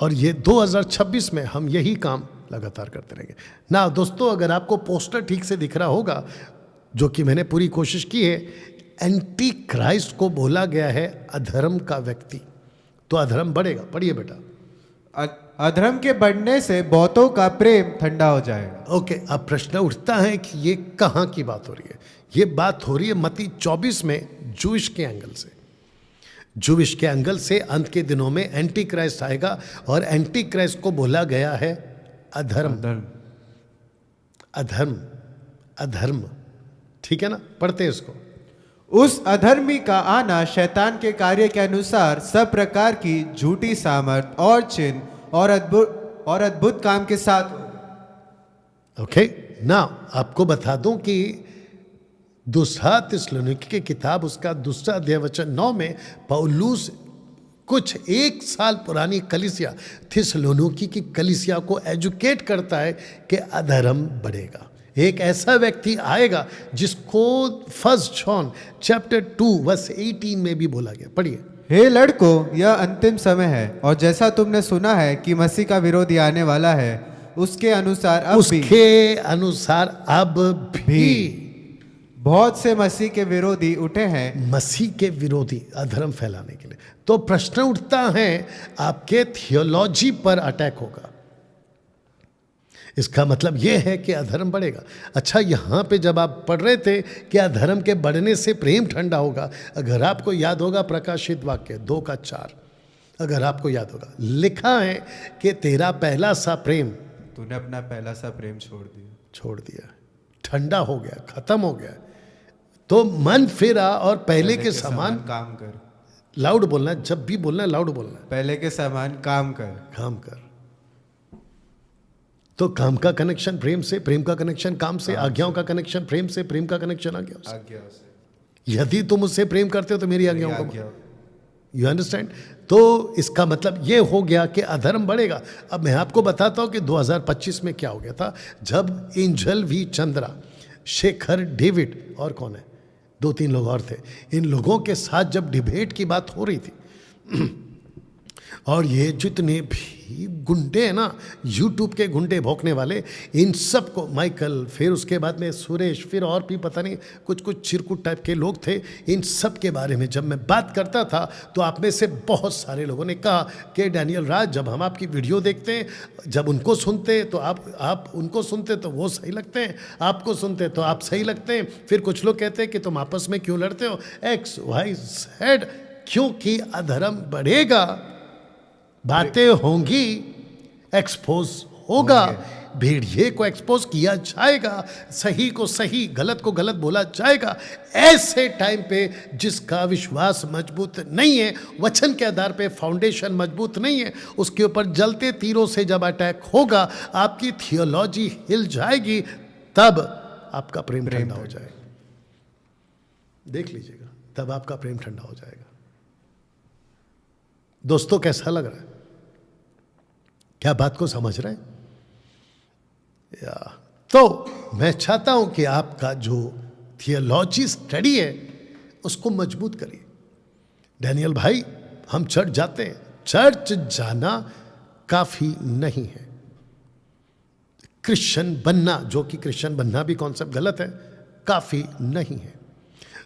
और ये 2026 में हम यही काम लगातार करते रहेंगे ना। दोस्तों, अगर आपको पोस्टर ठीक से दिख रहा होगा, जो कि मैंने पूरी कोशिश की है, एंटी क्राइस्ट को बोला गया है अधर्म का व्यक्ति। तो अधर्म बढ़ेगा। पढ़िए बेटा। अधर्म के बढ़ने से बहुतों का प्रेम ठंडा हो जाएगा। ओके, अब प्रश्न उठता है कि ये कहाँ की बात हो रही है? ये बात हो रही है मत्ती 24 में, जूइश के एंगल से। जूइश के एंगल से अंत के दिनों में एंटी क्राइस्ट आएगा, और एंटी क्राइस्ट को बोला गया है अधर्म। अधर्म। ठीक है ना? पढ़ते हैं इसको। उस अधर्मी का आना शैतान के कार्य के अनुसार सब प्रकार की झूठी सामर्थ और चिन्ह और अद्भुत काम के साथ। ओके, ना आपको बता दूं कि 2 थिस्सलुनीकी की किताब, उसका 2 अध्याय वचन 9 में पौलुस कुछ 1 साल पुरानी कलीसिया, थिस्सलुनीकी की कलीसिया को एजुकेट करता है कि अधर्म बढ़ेगा। एक ऐसा व्यक्ति आएगा जिसको 1 जॉन चैप्टर 2 वर्स 18 में भी बोला गया। पढ़िए। हे लड़कों, यह अंतिम समय है, और जैसा तुमने सुना है कि मसीह का विरोधी आने वाला है, उसके अनुसार अब भी उसके अनुसार अब भी बहुत से मसीह के विरोधी उठे हैं। मसीह के विरोधी अधर्म फैलाने के लिए। तो प्रश्न उठता है, आपके थियोलॉजी पर अटैक होगा, इसका मतलब यह है कि अधर्म बढ़ेगा। अच्छा, यहां पे जब आप पढ़ रहे थे कि अधर्म के बढ़ने से प्रेम ठंडा होगा, अगर आपको याद होगा प्रकाशित वाक्य 2:4, अगर आपको याद होगा, लिखा है कि तेरा पहला सा प्रेम तूने अपना पहला सा प्रेम छोड़ दिया, ठंडा हो गया, खत्म हो गया। तो मन फिरा और पहले के समान काम कर। लाउड बोलना, जब भी बोलना लाउड बोलना, पहले के समान काम कर। तो काम का कनेक्शन प्रेम से, प्रेम का कनेक्शन काम से, आज्ञाओं का कनेक्शन प्रेम से, प्रेम का कनेक्शन आज्ञाओं से। यदि तुम मुझसे प्रेम करते हो तो मेरी आज्ञाओं को, यू अंडरस्टैंड। तो इसका मतलब ये हो गया कि अधर्म बढ़ेगा। अब मैं आपको बताता हूं कि 2025 में क्या हो गया था, जब Angel V Chandra, Shekhar David और कौन है, 2-3 लोग और थे, इन लोगों के साथ जब डिबेट की बात हो रही थी, और ये जितने भी गुंडे हैं ना, यूट्यूब के गुंडे भौंकने वाले, इन सब को, माइकल, फिर उसके बाद में सुरेश, फिर और भी पता नहीं कुछ चिरकुट टाइप के लोग थे, इन सब के बारे में जब मैं बात करता था तो आप में से बहुत सारे लोगों ने कहा कि डैनियल राज, जब हम आपकी वीडियो देखते हैं, जब उनको सुनते तो आप उनको सुनते तो वो सही लगते हैं, आपको सुनते तो आप सही लगते हैं। फिर कुछ लोग कहते हैं कि तुम आपस में क्यों लड़ते हो, XYZ, क्योंकि अधर्म बढ़ेगा, बातें होंगी, एक्सपोज होगा, भेड़िए को एक्सपोज किया जाएगा, सही को सही, गलत को गलत बोला जाएगा। ऐसे टाइम पे जिसका विश्वास मजबूत नहीं है, वचन के आधार पे फाउंडेशन मजबूत नहीं है, उसके ऊपर जलते तीरों से जब अटैक होगा, आपकी थियोलॉजी हिल जाएगी, तब आपका प्रेम ठंडा हो जाएगा। देख लीजिएगा, तब आपका प्रेम ठंडा हो जाएगा। दोस्तों, कैसा लग रहा है? क्या बात को समझ रहे हैं? तो मैं चाहता हूं कि आपका जो थियोलॉजी स्टडी है उसको मजबूत करिए। डैनियल भाई, हम चर्च जाते हैं, चर्च जाना काफी नहीं है। क्रिश्चियन बनना, जो कि क्रिश्चियन बनना भी कॉन्सेप्ट गलत है, काफी नहीं है।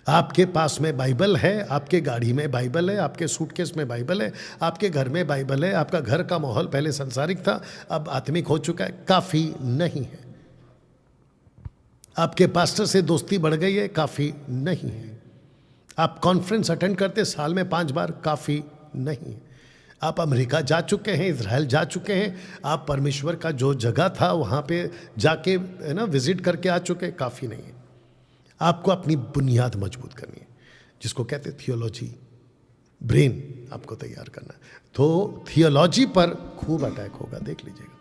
आपके पास में बाइबल है, आपके गाड़ी में बाइबल है, आपके सूटकेस में बाइबल है, आपके घर में बाइबल है, आपका घर का माहौल पहले संसारिक था, अब आत्मिक हो चुका है, काफ़ी नहीं है। आपके पास्टर से दोस्ती बढ़ गई है, काफ़ी नहीं है। आप कॉन्फ्रेंस अटेंड करते साल में 5 बार, काफ़ी नहीं है। आप अमेरिका जा चुके हैं, इजराइल जा चुके हैं, आप परमेश्वर का जो जगह था वहाँ पे जाके है ना विजिट करके आ चुके, काफ़ी नहीं है। आपको अपनी बुनियाद मजबूत करनी है, जिसको कहते हैं थियोलॉजी, ब्रेन आपको तैयार करना है। तो थियोलॉजी पर खूब अटैक होगा, देख लीजिएगा।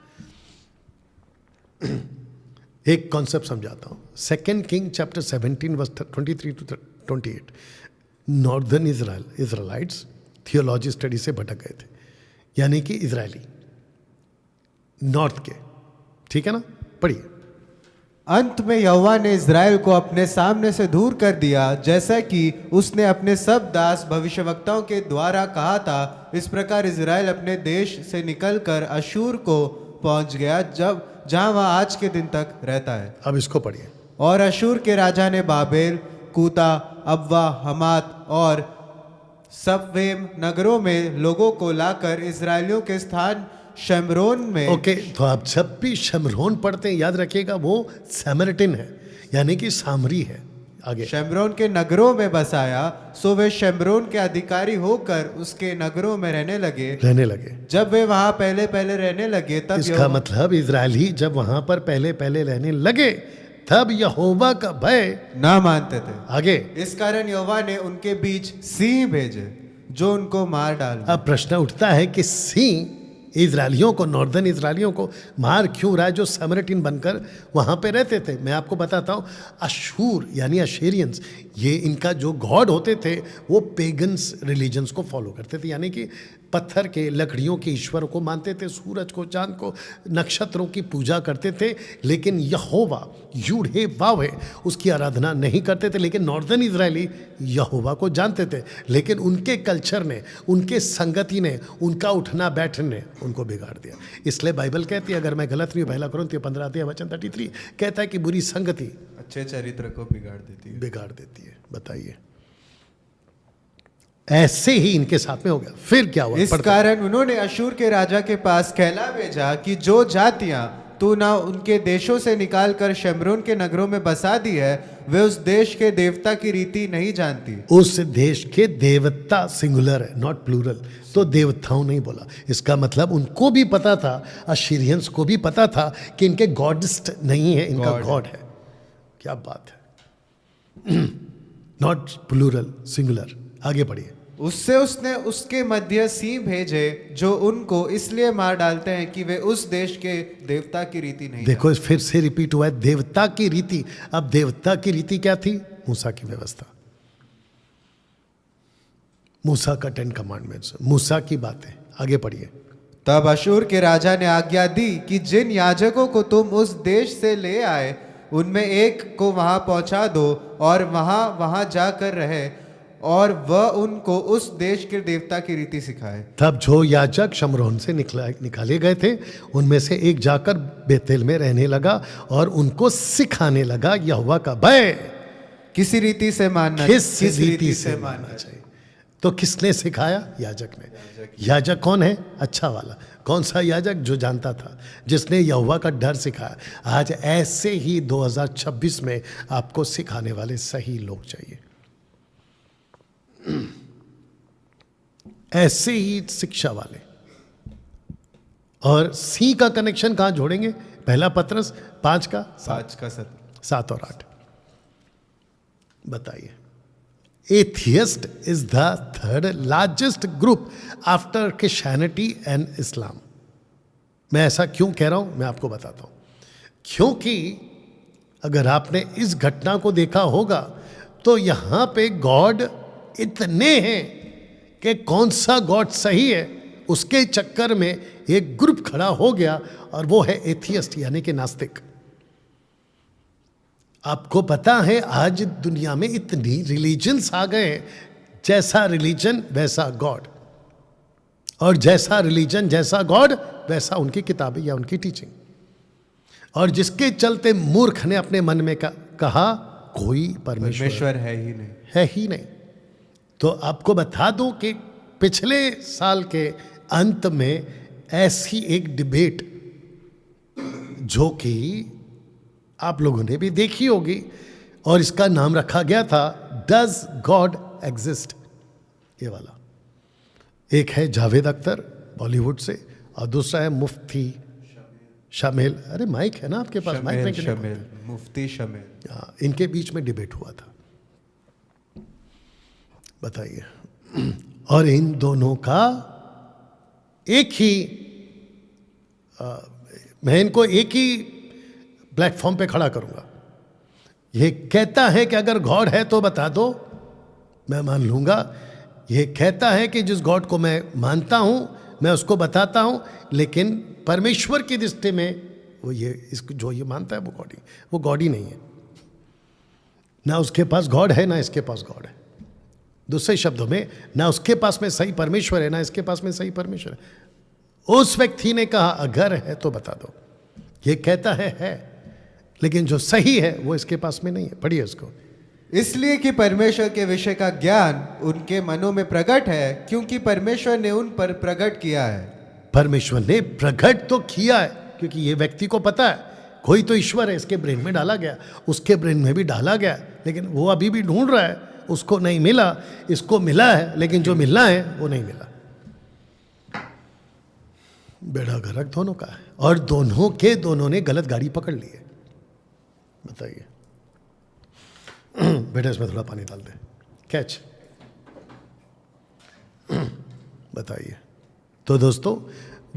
एक कॉन्सेप्ट समझाता हूं। 2 king chapter 17 verse 23 to 28। Northern Israelites theology study से भटक गए थे, यानी कि इजरायली नॉर्थ के, ठीक है ना, पढ़िए। अंत में यहोवा ने इज़राइल को अपने सामने से दूर कर दिया, जैसा कि उसने अपने सब दास भविष्यवक्ताओं के द्वारा कहा था। इस प्रकार इज़राइल अपने देश से निकलकर अशूर को पहुंच गया, जहां वह आज के दिन तक रहता है। अब इसको पढ़िए। और अशूर के राजा ने बाबेल, कूता, अब्वा, हमात और सफवेम नगरों में लोगों को लाकर इज़राइलियों के स्थान शमरोन में। ओके, तो आप जब भी शमरोन पढ़ते हैं, याद रखिएगा वो सैमरिटन है, यानी कि सामरी है। आगे, शमरोन के नगरों में बसाया, सो वे शमरोन के अधिकारी होकर उसके नगरों में रहने लगे। जब वे वहां पहले पहले रहने लगे, तब इसका मतलब इजरायली जब वहां पर पहले पहले रहने लगे, तब यहोवा का भय ना मानते थे। आगे, इस कारण यहोवा ने उनके बीच सिंह भेजे, जो उनको मार डाले। अब प्रश्न उठता है कि सिंह इजरायलियों को, नॉर्दर्न इजरायलियों को मार क्यों रहा है, जो समरिटिन बनकर वहाँ पे रहते थे? मैं आपको बताता हूँ। अशूर यानी अशेरियंस, ये इनका जो गॉड होते थे वो पेगन्स रिलीजन्स को फॉलो करते थे, यानी कि पत्थर के, लकड़ियों के ईश्वरों को मानते थे, सूरज को, चांद को, नक्षत्रों की पूजा करते थे, लेकिन यहोवा यूढ़े वावे उसकी आराधना नहीं करते थे। लेकिन नॉर्दर्न इजरायली यहोवा को जानते थे, लेकिन उनके कल्चर ने, उनके संगति ने, उनका उठना बैठने ने उनको बिगाड़ दिया। इसलिए बाइबल कहती है, अगर मैं गलत नहीं हूँ, 1 कुरिन्थियों 15:33 कहता है कि बुरी संगति अच्छे चरित्र को बिगाड़ देती है। बताइए, ऐसे ही इनके साथ में हो गया। फिर क्या हुआ? इस कारण उन्होंने अशूर के राजा के पास कहला भेजा कि जो जातियां तू ना उनके देशों से निकाल कर शमरोन के नगरों में बसा दी है, वे उस देश के देवता की रीति नहीं जानती। उस देश के देवता सिंगुलर है, नॉट प्लूरल, तो देवताओं नहीं बोला। इसका मतलब उनको भी पता था, अशीरियंस को भी पता था कि इनके गॉडिस्ट नहीं है, इनका गॉड है। क्या बात है, नॉट प्लूरल, सिंगुलर। आगे पढ़िए। उससे उसने उसके मध्य सिंह भेजे जो उनको इसलिए मार डालते हैं कि वे उस देश के देवता की रीति नहीं। देखो फिर से रिपीट हुआ है, देवता की रीति। अब देवता की रीति क्या थी? मूसा की व्यवस्था, मूसा का 10 कमांडमेंट्स, मूसा की बातें। आगे पढ़िए। तब अशूर के राजा ने आज्ञा दी कि जिन याजकों को तुम उस देश से ले आए उनमें एक को वहां पहुंचा दो और वहां जाकर रहे, और वह उनको उस देश के देवता की रीति सिखाए। तब जो याजक शमरोन से निकाले गए थे, उनमें से एक जाकर बेतेल में रहने लगा और उनको सिखाने लगा यहोवा का भय किस रीति से मानना चाहिए। तो किसने सिखाया? याजक ने। याजक कौन है? अच्छा वाला। कौन सा याजक? जो जानता था, जिसने यहोवा का डर सिखाया। आज ऐसे ही 2026 में आपको सिखाने वाले सही लोग चाहिए, ऐसे ही शिक्षा वाले। और सी का कनेक्शन कहां जोड़ेंगे? 1 पत्रस 5 का 7 और 8। बताइए। Atheist is the third largest group after Christianity and Islam. मैं ऐसा क्यों कह रहा हूं, मैं आपको बताता हूं। क्योंकि अगर आपने इस घटना को देखा होगा तो यहां पे गॉड इतने हैं कि कौन सा गॉड सही है, उसके चक्कर में एक ग्रुप खड़ा हो गया, और वो है एथियस्ट, यानी कि नास्तिक। आपको पता है आज दुनिया में इतनी रिलीजन्स आ गए हैं, जैसा रिलीजन वैसा गॉड, और जैसा रिलीजन जैसा गॉड वैसा उनकी किताबें या उनकी टीचिंग। और जिसके चलते मूर्ख ने अपने मन में कहा कोई परमेश्वर है ही नहीं। तो आपको बता दूं कि पिछले साल के अंत में ऐसी एक डिबेट, जो कि आप लोगों ने भी देखी होगी, और इसका नाम रखा गया था डज गॉड एग्जिस्ट। ये वाला एक है जावेद अख्तर बॉलीवुड से, और दूसरा है मुफ्ती शामिल। अरे माइक है ना आपके पास? मुफ्ती शामिल। इनके बीच में डिबेट हुआ था। बताइए। और इन दोनों का एक ही मैं इनको एक ही प्लेटफॉर्म पे खड़ा करूंगा। ये कहता है कि अगर गॉड है तो बता दो, मैं मान लूंगा। ये कहता है कि जिस गॉड को मैं मानता हूं मैं उसको बताता हूं, लेकिन परमेश्वर की दृष्टि में वो इसको जो ये मानता है वो गॉड ही नहीं है। ना उसके पास गॉड है, ना इसके पास गॉड है। दूसरे शब्दों में, ना उसके पास में सही परमेश्वर है, ना इसके पास में सही परमेश्वर है। उस व्यक्ति ने कहा अगर है तो बता दो। ये कहता है, लेकिन जो सही है वो इसके पास में नहीं है। पढ़िए उसको। इसलिए कि परमेश्वर के विषय का ज्ञान उनके मनों में प्रकट है, क्योंकि परमेश्वर ने उन पर प्रकट किया है। परमेश्वर ने प्रकट तो किया है, क्योंकि ये व्यक्ति को पता है कोई तो ईश्वर है, इसके ब्रेन में डाला गया, उसके ब्रेन में भी डाला गया, लेकिन वो अभी भी ढूंढ रहा है, उसको नहीं मिला। इसको मिला है, लेकिन जो मिलना है वो नहीं मिला। बेड़ा गर्क दोनों का है, और दोनों ने गलत गाड़ी पकड़ ली है। बताइए। बेटा इसमें थोड़ा पानी डाल दे, कैच। बताइए। तो दोस्तों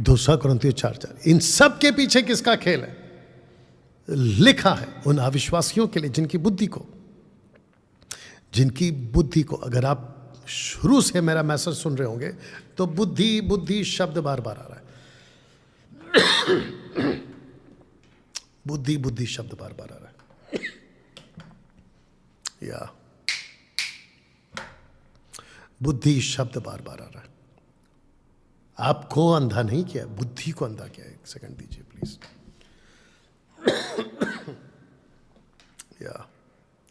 2 कुरिन्थियों 4:4, इन सब के पीछे किसका खेल है? लिखा है उन अविश्वासियों के लिए जिनकी बुद्धि को अगर आप शुरू से मेरा मैसेज सुन रहे होंगे तो बुद्धि बुद्धि शब्द बार बार आ रहा है। बुद्धि बुद्धि शब्द बार बार आ रहा है। या बुद्धि शब्द बार बार आ रहा है। आपको अंधा नहीं किया, बुद्धि को अंधा किया। एक सेकंड दीजिए प्लीज। या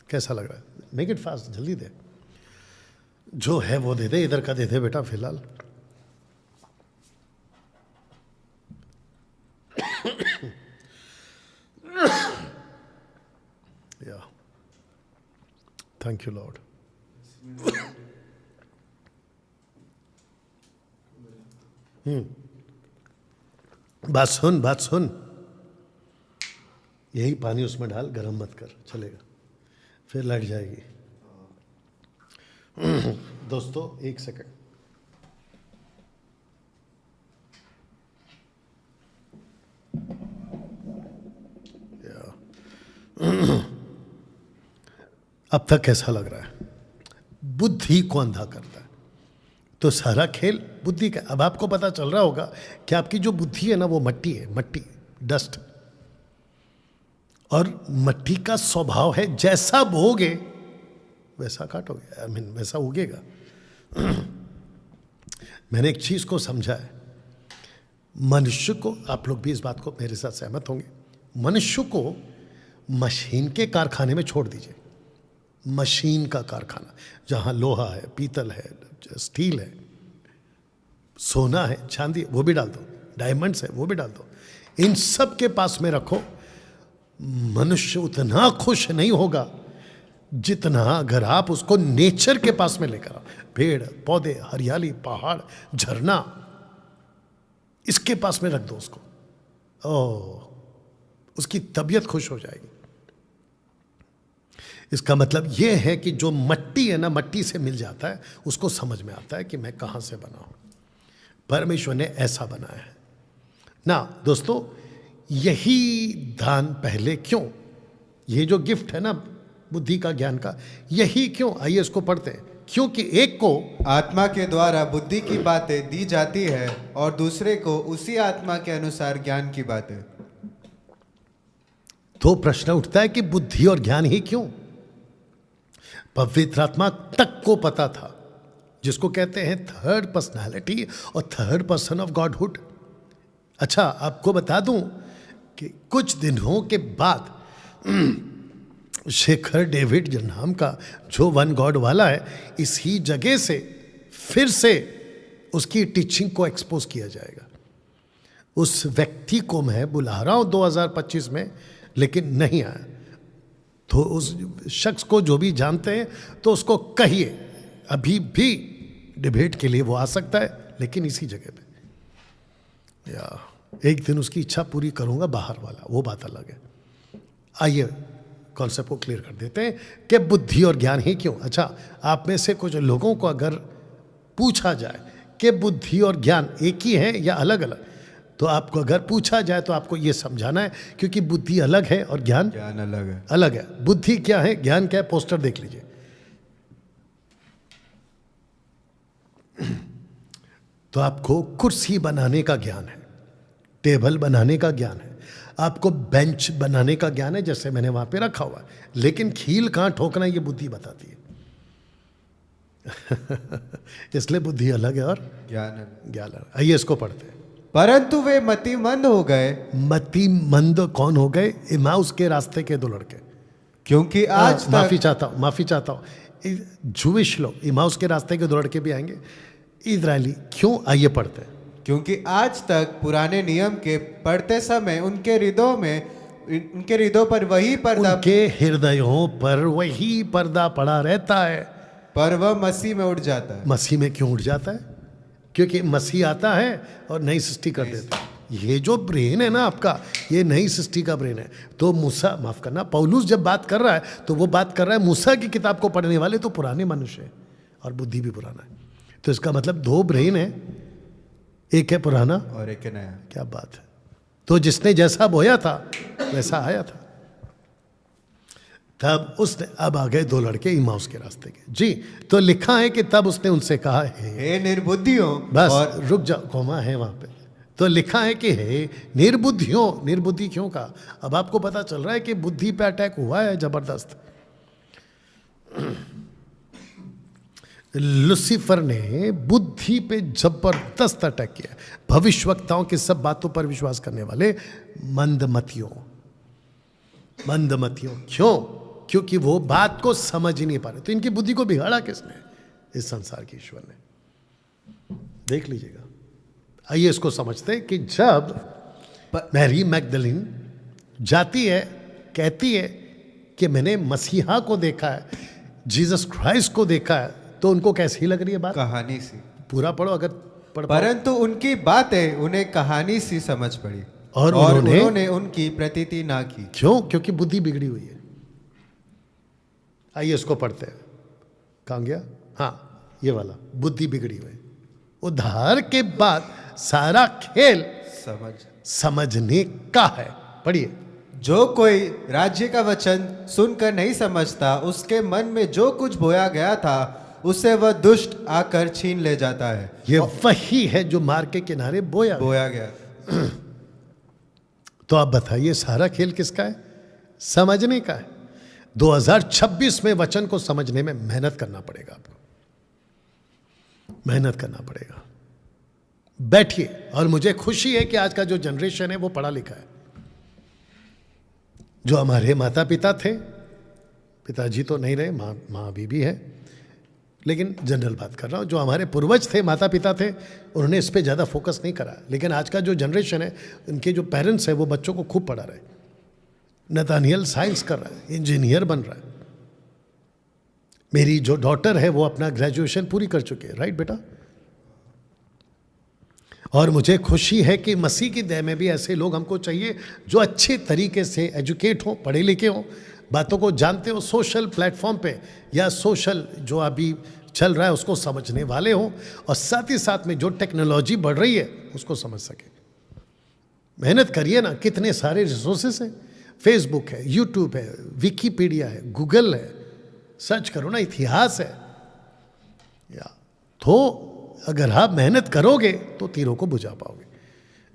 कैसा लग रहा है? मेक इट फास्ट, जल्दी दे। जो है वो दे दे, इधर का दे दे बेटा फिलहाल। या थैंक यू लॉर्ड। बात सुन, बात सुन। यही पानी उसमें डाल, गरम मत कर, चलेगा, फिर लग जाएगी। दोस्तों एक सेकंड। अब तक कैसा लग रहा है? बुद्धि को अंधा करता है। तो सारा खेल बुद्धि का। अब आपको पता चल रहा होगा कि आपकी जो बुद्धि है ना वो मट्टी है, मट्टी, डस्ट। और मट्टी का स्वभाव है जैसा बोगे वैसा काटोगे, आई मीन वैसा उगेगा। मैंने एक चीज को समझा है, मनुष्य को, आप लोग भी इस बात को मेरे साथ सहमत होंगे, मनुष्य को मशीन के कारखाने में छोड़ दीजिए। मशीन का कारखाना जहां लोहा है, पीतल है, स्टील है, सोना है, चांदी है, वो भी डाल दो, डायमंड्स है वो भी डाल दो, इन सब के पास में रखो, मनुष्य उतना खुश नहीं होगा जितना अगर आप उसको नेचर के पास में लेकर आओ। पेड़ पौधे, हरियाली, पहाड़, झरना, इसके पास में रख दो उसको, ओह उसकी तबीयत खुश हो जाएगी। इसका मतलब यह है कि जो मट्टी है ना, मट्टी से मिल जाता है, उसको समझ में आता है कि मैं कहां से बना हूं। परमेश्वर ने ऐसा बनाया है ना। दोस्तों यही दान पहले क्यों, ये जो गिफ्ट है ना बुद्धि का, ज्ञान का, यही क्यों, आइए इसको पढ़ते हैं। क्योंकि एक को आत्मा के द्वारा बुद्धि की बातें दी जाती है और दूसरे को उसी आत्मा के अनुसार ज्ञान की बातें। तो प्रश्न उठता है कि बुद्धि और ज्ञान ही क्यों? पवित्र आत्मा तक को पता था, जिसको कहते हैं थर्ड पर्सनालिटी और थर्ड पर्सन ऑफ गॉडहुड। अच्छा आपको बता दूं कि कुछ दिनों के बाद शेखर डेविड नाम का जो वन गॉड वाला है, इसी जगह से फिर से उसकी टीचिंग को एक्सपोज किया जाएगा। उस व्यक्ति को मैं बुला रहा हूं 2025 में, लेकिन नहीं आया। तो उस शख्स को जो भी जानते हैं तो उसको कहिए, अभी भी डिबेट के लिए वो आ सकता है, लेकिन इसी जगह पे। या एक दिन उसकी इच्छा पूरी करूंगा बाहर वाला, वो बात अलग है। आइए कॉन्सेप्ट को क्लियर कर देते हैं कि बुद्धि और ज्ञान ही क्यों। अच्छा आप में से कुछ लोगों को अगर पूछा जाए कि बुद्धि और ज्ञान एक ही है या अलग अलग, तो आपको अगर पूछा जाए तो आपको ये समझाना है, क्योंकि बुद्धि अलग है और ज्ञान अलग है। अलग है। बुद्धि क्या है, ज्ञान क्या है, पोस्टर देख लीजिए। तो आपको कुर्सी बनाने का ज्ञान है, टेबल बनाने का ज्ञान है, आपको बेंच बनाने का ज्ञान है, जैसे मैंने वहां पे रखा हुआ है, लेकिन खील कहां ठोकना ये बुद्धि बताती है। इसलिए बुद्धि अलग है और ज्ञान अलग। आइए इसको पढ़ते हैं। परंतु वे मतिमंद हो गए। मतिमंद कौन हो गए? इमाउस के रास्ते के दो लड़के। क्योंकि आज तक माफी चाहता हूं, जूविश लोग, इमाउस के रास्ते के दो लड़के भी आएंगे, इजरायली। क्यों? आइए पढ़ते हैं। क्योंकि आज तक पुराने नियम के पढ़ते समय उनके हृदयों पर वही पर्दा, उनके हृदयों पर वही पर्दा पड़ा रहता है, पर वह मसीह में उठ जाता है। मसीह में क्यों उठ जाता है? क्योंकि मसीह आता है और नई सृष्टि कर देता है। ये जो ब्रेन है ना आपका, ये नई सृष्टि का ब्रेन है। तो मूसा, माफ करना, पौलुस जब बात कर रहा है तो वो बात कर रहा है मूसा की किताब को पढ़ने वाले तो पुराने मनुष्य है और बुद्धि भी पुराना है। तो इसका मतलब दो ब्रेन है, एक है पुराना और एक है नया। क्या बात है। तो जिसने जैसा बोया था वैसा आया था। तब उसने, अब आ गए दो लड़के इमाउस के रास्ते के जी। तो लिखा है कि तब उसने उनसे कहा हे निर्बुद्धियों, बस और रुक जाओ, कोमा है वहां पे। तो लिखा है कि हे निर्बुद्धियों, निर्बुद्धि क्यों कहा? अब आपको पता चल रहा है कि बुद्धि पे अटैक हुआ है जबरदस्त। लुसीफर ने बुद्धि पे जबरदस्त अटैक किया। भविष्यवक्ताओं की सब बातों पर विश्वास करने वाले मंदमतियों, मंदमतियों क्यों? क्योंकि वो बात को समझ ही नहीं पा रहे। तो इनकी बुद्धि को बिगाड़ा किसने? इस संसार के ईश्वर ने। देख लीजिएगा। आइए इसको समझते हैं कि जब मैरी मैगदलीन जाती है, कहती है कि मैंने मसीहा को देखा है, जीसस क्राइस्ट को देखा है, तो उनको कैसी लग रही है बात? कहानी सी। पूरा पढ़ो अगर पढ़ पाओ। परंतु उनकी बातें उन्हें कहानी सी समझ पड़ी, और उन्होंने उनकी प्रतीति ना की। क्यों? क्योंकि बुद्धि बिगड़ी हुई है। आइए इसको पढ़ते हैं। कहाँ गया? हाँ, ये वाला, बुद्धि बिगड़ी हुई। उद्धार के बाद सारा खेल समझने का है। पढ़िए। जो कोई राज्य का वचन सुनकर नहीं समझता, उसके मन में जो कुछ बोया गया था उसे वह दुष्ट आकर छीन ले जाता है। ये वही है जो मार्ग के किनारे बोया गया। तो आप बताइए, सारा खेल किसका है? समझने का है। 2026 में वचन को समझने में मेहनत करना पड़ेगा आपको, मेहनत करना पड़ेगा। बैठिए। और मुझे खुशी है कि आज का जो जनरेशन है वो पढ़ा लिखा है। जो हमारे माता पिता थे, पिताजी तो नहीं रहे, माँ अभी भी है, लेकिन जनरल बात कर रहा हूँ, जो हमारे पूर्वज थे, माता पिता थे, उन्होंने इस पे ज़्यादा फोकस नहीं करा। लेकिन आज का जो जनरेशन है, उनके जो पेरेंट्स हैं, वो बच्चों को खूब पढ़ा रहे। नतानियल साइंस कर रहा है, इंजीनियर बन रहा है। मेरी जो डॉटर है वो अपना ग्रेजुएशन पूरी कर चुकी है। राइट बेटा? और मुझे खुशी है कि मसीह की दया में भी ऐसे लोग हमको चाहिए जो अच्छे तरीके से एजुकेट हो, पढ़े लिखे हो, बातों को जानते हो, सोशल प्लेटफॉर्म पे या सोशल जो अभी चल रहा है उसको समझने वाले हो, और साथ ही साथ में जो टेक्नोलॉजी बढ़ रही है उसको समझ सके। मेहनत करिए ना। कितने सारे रिसोर्सेस हैं। फेसबुक है, यूट्यूब है, विकीपीडिया है, गूगल है, सर्च करो ना, इतिहास है। या तो अगर आप मेहनत करोगे तो तीरों को बुझा पाओगे,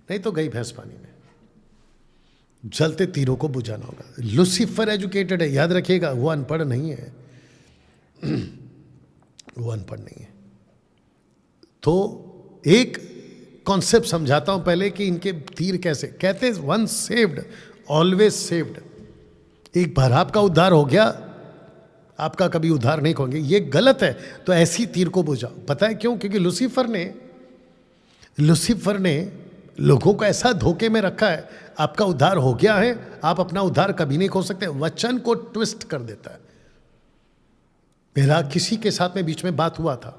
नहीं तो गई भैंस पानी में। जलते तीरों को बुझाना होगा। लुसीफर एजुकेटेड है, याद रखिएगा, वो अनपढ़ नहीं है। वो अनपढ़ नहीं है। तो एक कॉन्सेप्ट समझाता हूं पहले कि इनके तीर कैसे। कहते हैं वंस सेव्ड ऑलवेज सेव्ड। एक बार आपका उद्धार हो गया, आपका कभी उद्धार नहीं होंगे, ये गलत है। तो ऐसी तीर को बुझाओ। पता है क्यों? क्योंकि लुसीफर ने लोगों को ऐसा धोखे में रखा है, आपका उद्धार हो गया है, आप अपना उद्धार कभी नहीं खो सकते। वचन को ट्विस्ट कर देता है। मेरा किसी के साथ में बीच में बात हुआ था,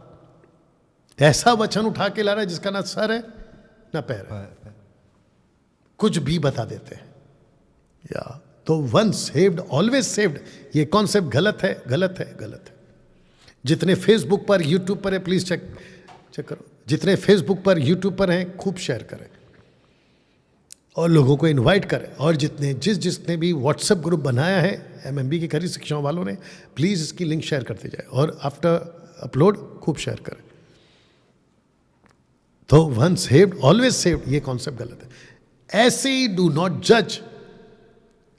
ऐसा वचन उठा के ला रहा है जिसका ना सर है ना पैर है, कुछ भी बता देते हैं। या तो वंस सेव्ड ऑलवेज सेव्ड, ये कॉन्सेप्ट गलत है, गलत है, गलत है। जितने फेसबुक पर, यूट्यूब पर है, प्लीज चेक करो। जितने फेसबुक पर, यूट्यूब पर हैं, खूब शेयर करें और लोगों को इनवाइट करें। और जिसने भी व्हाट्सएप ग्रुप बनाया है एमएमबी की खरी शिक्षाओं वालों ने, प्लीज इसकी लिंक शेयर करते जाए और आफ्टर अपलोड खूब शेयर करें। तो वंस सेव्ड ऑलवेज सेव्ड, ये कॉन्सेप्ट गलत है। ऐसे ही डू नॉट जज,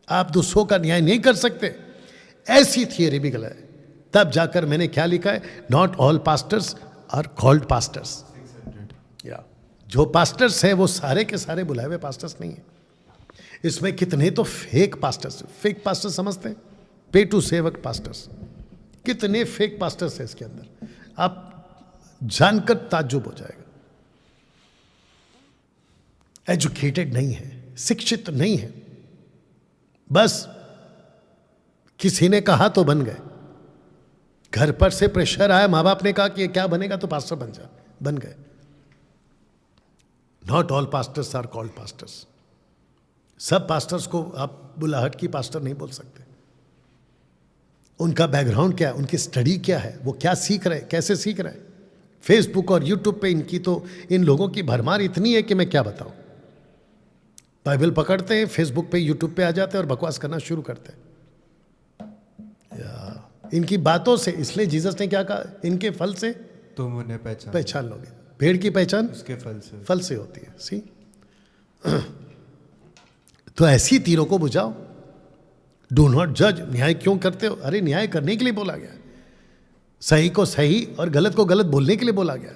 आप दूसरों का न्याय नहीं कर सकते, ऐसी थियरी भी गलत है। तब जाकर मैंने क्या लिखा है, not all pastors are called pastors. या जो पास्टर्स हैं वो सारे के सारे बुलाए हुए पास्टर्स नहीं है। इसमें कितने तो फेक पास्टर्स, फेक पास्टर्स समझते हैं, पे टू सेवक पास्टर्स। कितने फेक पास्टर्स हैं इसके अंदर, आप जानकर ताज्जुब हो जाएगा। एजुकेटेड नहीं है, शिक्षित नहीं है, बस किसी ने कहा तो बन गए। घर पर से प्रेशर आया, माँ बाप ने कहा कि ये क्या बनेगा तो पास्टर बन जा, बन गए। Not all pastors are called pastors. सब पास्टर्स को आप बुलाहट की पास्टर नहीं बोल सकते। उनका बैकग्राउंड क्या है, उनकी स्टडी क्या है, वो क्या सीख रहे, कैसे सीख रहे। फेसबुक और यूट्यूब पे इनकी तो, इन लोगों की भरमार इतनी है कि मैं क्या बताऊं। बाइबल पकड़ते हैं, फेसबुक पे, यूट्यूब पे आ जाते हैं और बकवास करना शुरू करते हैं। इनकी बातों से, इसलिए जीसस ने क्या कहा, इनके फल से तुम उन्हें पहचान लोगे। पेड़ की पहचान उसके फल से होती है। सी तो ऐसी तीरों को बुझाओ। डू नॉट जज। न्याय क्यों करते हो? अरे न्याय करने के लिए बोला गया, सही को सही और गलत को गलत बोलने के लिए बोला गया।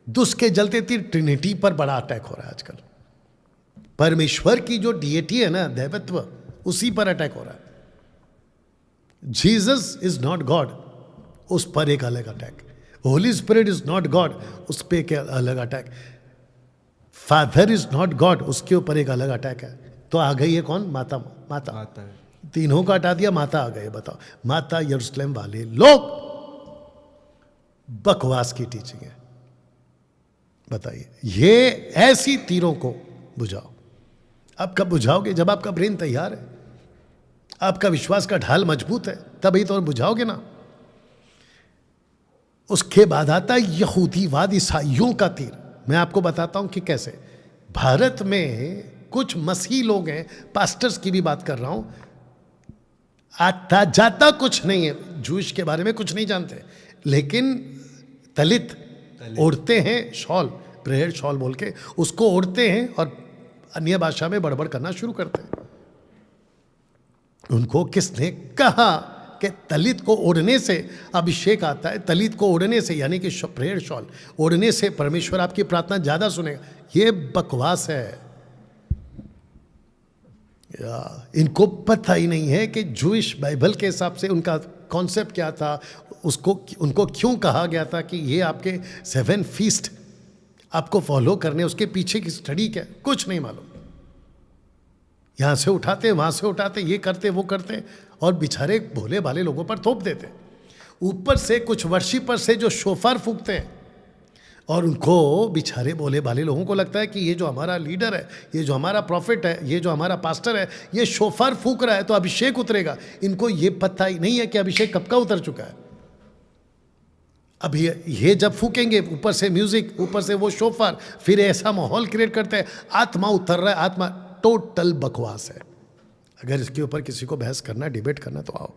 दुष्ट के जलते तीर, ट्रिनिटी पर बड़ा अटैक हो रहा है आजकल। परमेश्वर की जो डीएटी है ना, दैवत्व, उसी पर अटैक हो रहा है। जीसस इज नॉट गॉड, उस पर एक अलग attack. Holi spirit is not God, उस पर एक अलग attack. Father is not God, उसके ऊपर एक अलग अटैक है। तो आ गई है कौन? माता। माता तीनों का हटा दिया, माता आ गए। बताओ, माता यरूशलेम वाले लोग, बकवास की टीचिंग है। बताइए, ये ऐसी तीरों को बुझाओ। आप कब बुझाओगे? जब आपका ब्रेन तैयार है, आपका विश्वास का ढाल मजबूत है, तभी तो बुझाओगे ना। उसके बाद आता है यहूदीवाद, ईसाइयों का तीर। मैं आपको बताता हूं कि कैसे। भारत में कुछ मसीही लोग हैं, पास्टर्स की भी बात कर रहा हूं, आता जाता कुछ नहीं है, जूश के बारे में कुछ नहीं जानते, लेकिन दलित ओढ़ते हैं शॉल, प्रेयर शॉल बोल के उसको ओढ़ते हैं और अन्य भाषा में बड़बड़ करना शुरू करते हैं। उनको किसने कहा कि दलित को ओढ़ने से अभिषेक आता है? दलित को ओढ़ने से, यानी कि प्रेयर शॉल ओढ़ने से परमेश्वर आपकी प्रार्थना ज्यादा सुनेगा? ये बकवास है। इनको पता ही नहीं है कि जूइश बाइबल के हिसाब से उनका कॉन्सेप्ट क्या था, उसको उनको क्यों कहा गया था कि ये आपके 7 फीस्ट आपको फॉलो करने, उसके पीछे की स्टडी क्या, कुछ नहीं मालूम। यहां से उठाते, वहां से उठाते, ये करते, वो करते, और बेचारे भोले भाले लोगों पर थोप देते। ऊपर से कुछ वर्शिपर से जो शोफार फूकते हैं, और उनको बेचारे भोले भाले लोगों को लगता है कि ये जो हमारा लीडर है, ये जो हमारा प्रॉफिट है, ये जो हमारा पास्टर है, ये शोफार फूक रहा है तो अभिषेक उतरेगा। इनको ये पता ही नहीं है कि अभिषेक कब का उतर चुका है। अब ये जब फूकेंगे, ऊपर से म्यूजिक, ऊपर से वो शोफार, फिर ऐसा माहौल क्रिएट करते हैं, आत्मा उतर रहा है। आत्मा टोटल बकवास है। अगर इसके ऊपर किसी को बहस करना, डिबेट करना तो आओ,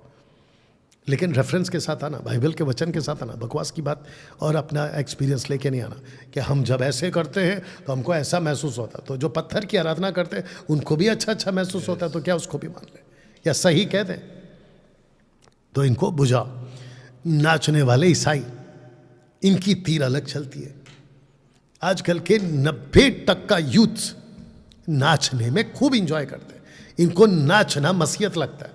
लेकिन रेफरेंस के साथ आना, बाइबल के वचन के साथ आना। बकवास की बात और अपना एक्सपीरियंस लेके नहीं आना कि हम जब ऐसे करते हैं तो हमको ऐसा महसूस होता। तो जो पत्थर की आराधना करते हैं उनको भी अच्छा महसूस होता है, तो क्या उसको भी मान ले या सही कह दें? तो इनको बुझाओ। नाचने वाले ईसाई, इनकी तीर अलग चलती है। आजकल के 90% यूथ नाचने में खूब इंजॉय करते हैं। इनको नाचना मसीहत लगता है।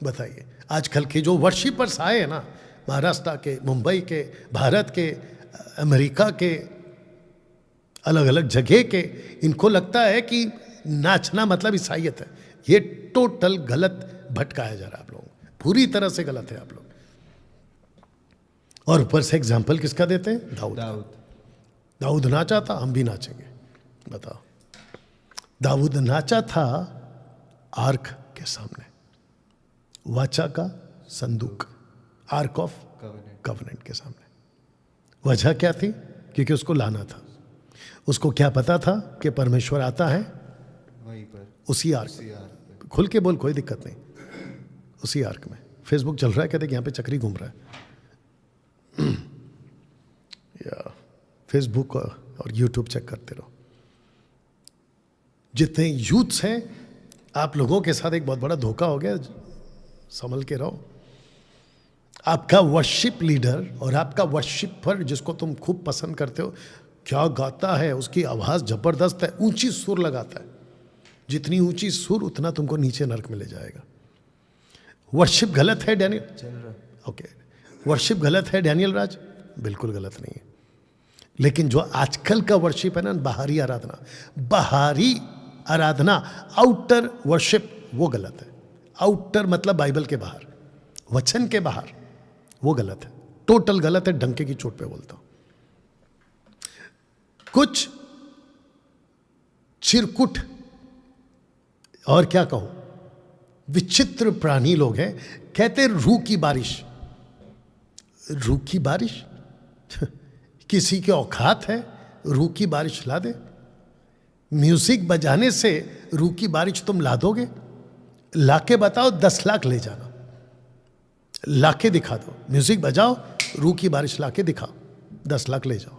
बताइए, आजकल के जो वर्शिपर्स आए हैं ना, महाराष्ट्र के, मुंबई के, भारत के, अमेरिका के, अलग अलग जगह के, इनको लगता है कि नाचना मतलब ईसाइयत है। ये टोटल गलत भटकाया जा रहा है आप लोगों को, पूरी तरह से गलत है आप लोग। और ऊपर से एग्जाम्पल किसका देते हैं? दाऊद नाचा था, हम भी नाचेंगे। बताओ, दाऊद नाचा था आर्क के सामने, वाचा का संदूक, आर्क ऑफ कवनेंट के सामने। वजह क्या थी? क्योंकि उसको लाना था। उसको क्या पता था कि परमेश्वर आता है वहीं पर, उसी आर्क। खुल के बोल, कोई दिक्कत नहीं, उसी आर्क में। फेसबुक चल रहा है, कहते यहाँ पे चक्री घूम रहा है। या फेसबुक और यूट्यूब चेक करते रहो। जितने यूथ्स हैं, आप लोगों के साथ एक बहुत बड़ा धोखा हो गया, संभल के रहो। आपका वर्शिप लीडर और आपका वर्शिपर, जिसको तुम खूब पसंद करते हो, क्या गाता है, उसकी आवाज़ ज़बरदस्त है, ऊंची सुर लगाता है। जितनी ऊंची सुर उतना तुमको नीचे नरक में ले जाएगा। वर्शिप गलत है डैनियल? ओके, वर्शिप गलत है डैनियल राज? बिल्कुल गलत नहीं है। लेकिन जो आजकल का वर्शिप है ना, बाहरी आराधना, आउटर वर्शिप, वो गलत है। आउटर मतलब बाइबल के बाहर, वचन के बाहर, वो गलत है, टोटल गलत है। डंके की चोट पे बोलता हूं। कुछ चिरकुट और क्या कहूं, विचित्र प्राणी लोग हैं, कहते रूह की बारिश। रूह की बारिश? किसी के औकात है रूह की बारिश ला दे? म्यूजिक बजाने से रूह की बारिश तुम ला दोगे? लाके बताओ, 10 लाख ले जाना। लाके दिखा दो, म्यूजिक बजाओ, रूह की बारिश लाके दिखाओ, 10 लाख ले जाओ।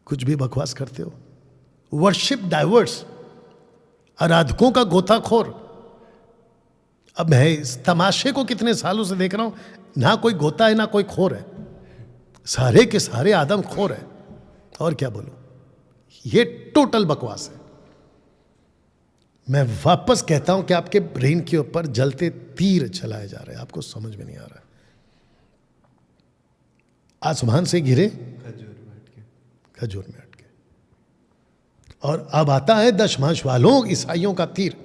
कुछ भी बकवास करते हो। वर्शिप डाइवर्स, आराधकों का गोताखोर। अब मैं इस तमाशे को कितने सालों से देख रहा हूं, ना कोई गोता है ना कोई खोर है, सारे के सारे आदम खोर है। और क्या बोलूं, ये टोटल बकवास है। मैं वापस कहता हूं कि आपके ब्रेन के ऊपर जलते तीर चलाए जा रहे हैं, आपको समझ में नहीं आ रहा है। आसमान से गिरे, खजूर में अटके। और अब आता है दशमांश वालों ईसाइयों का तीर,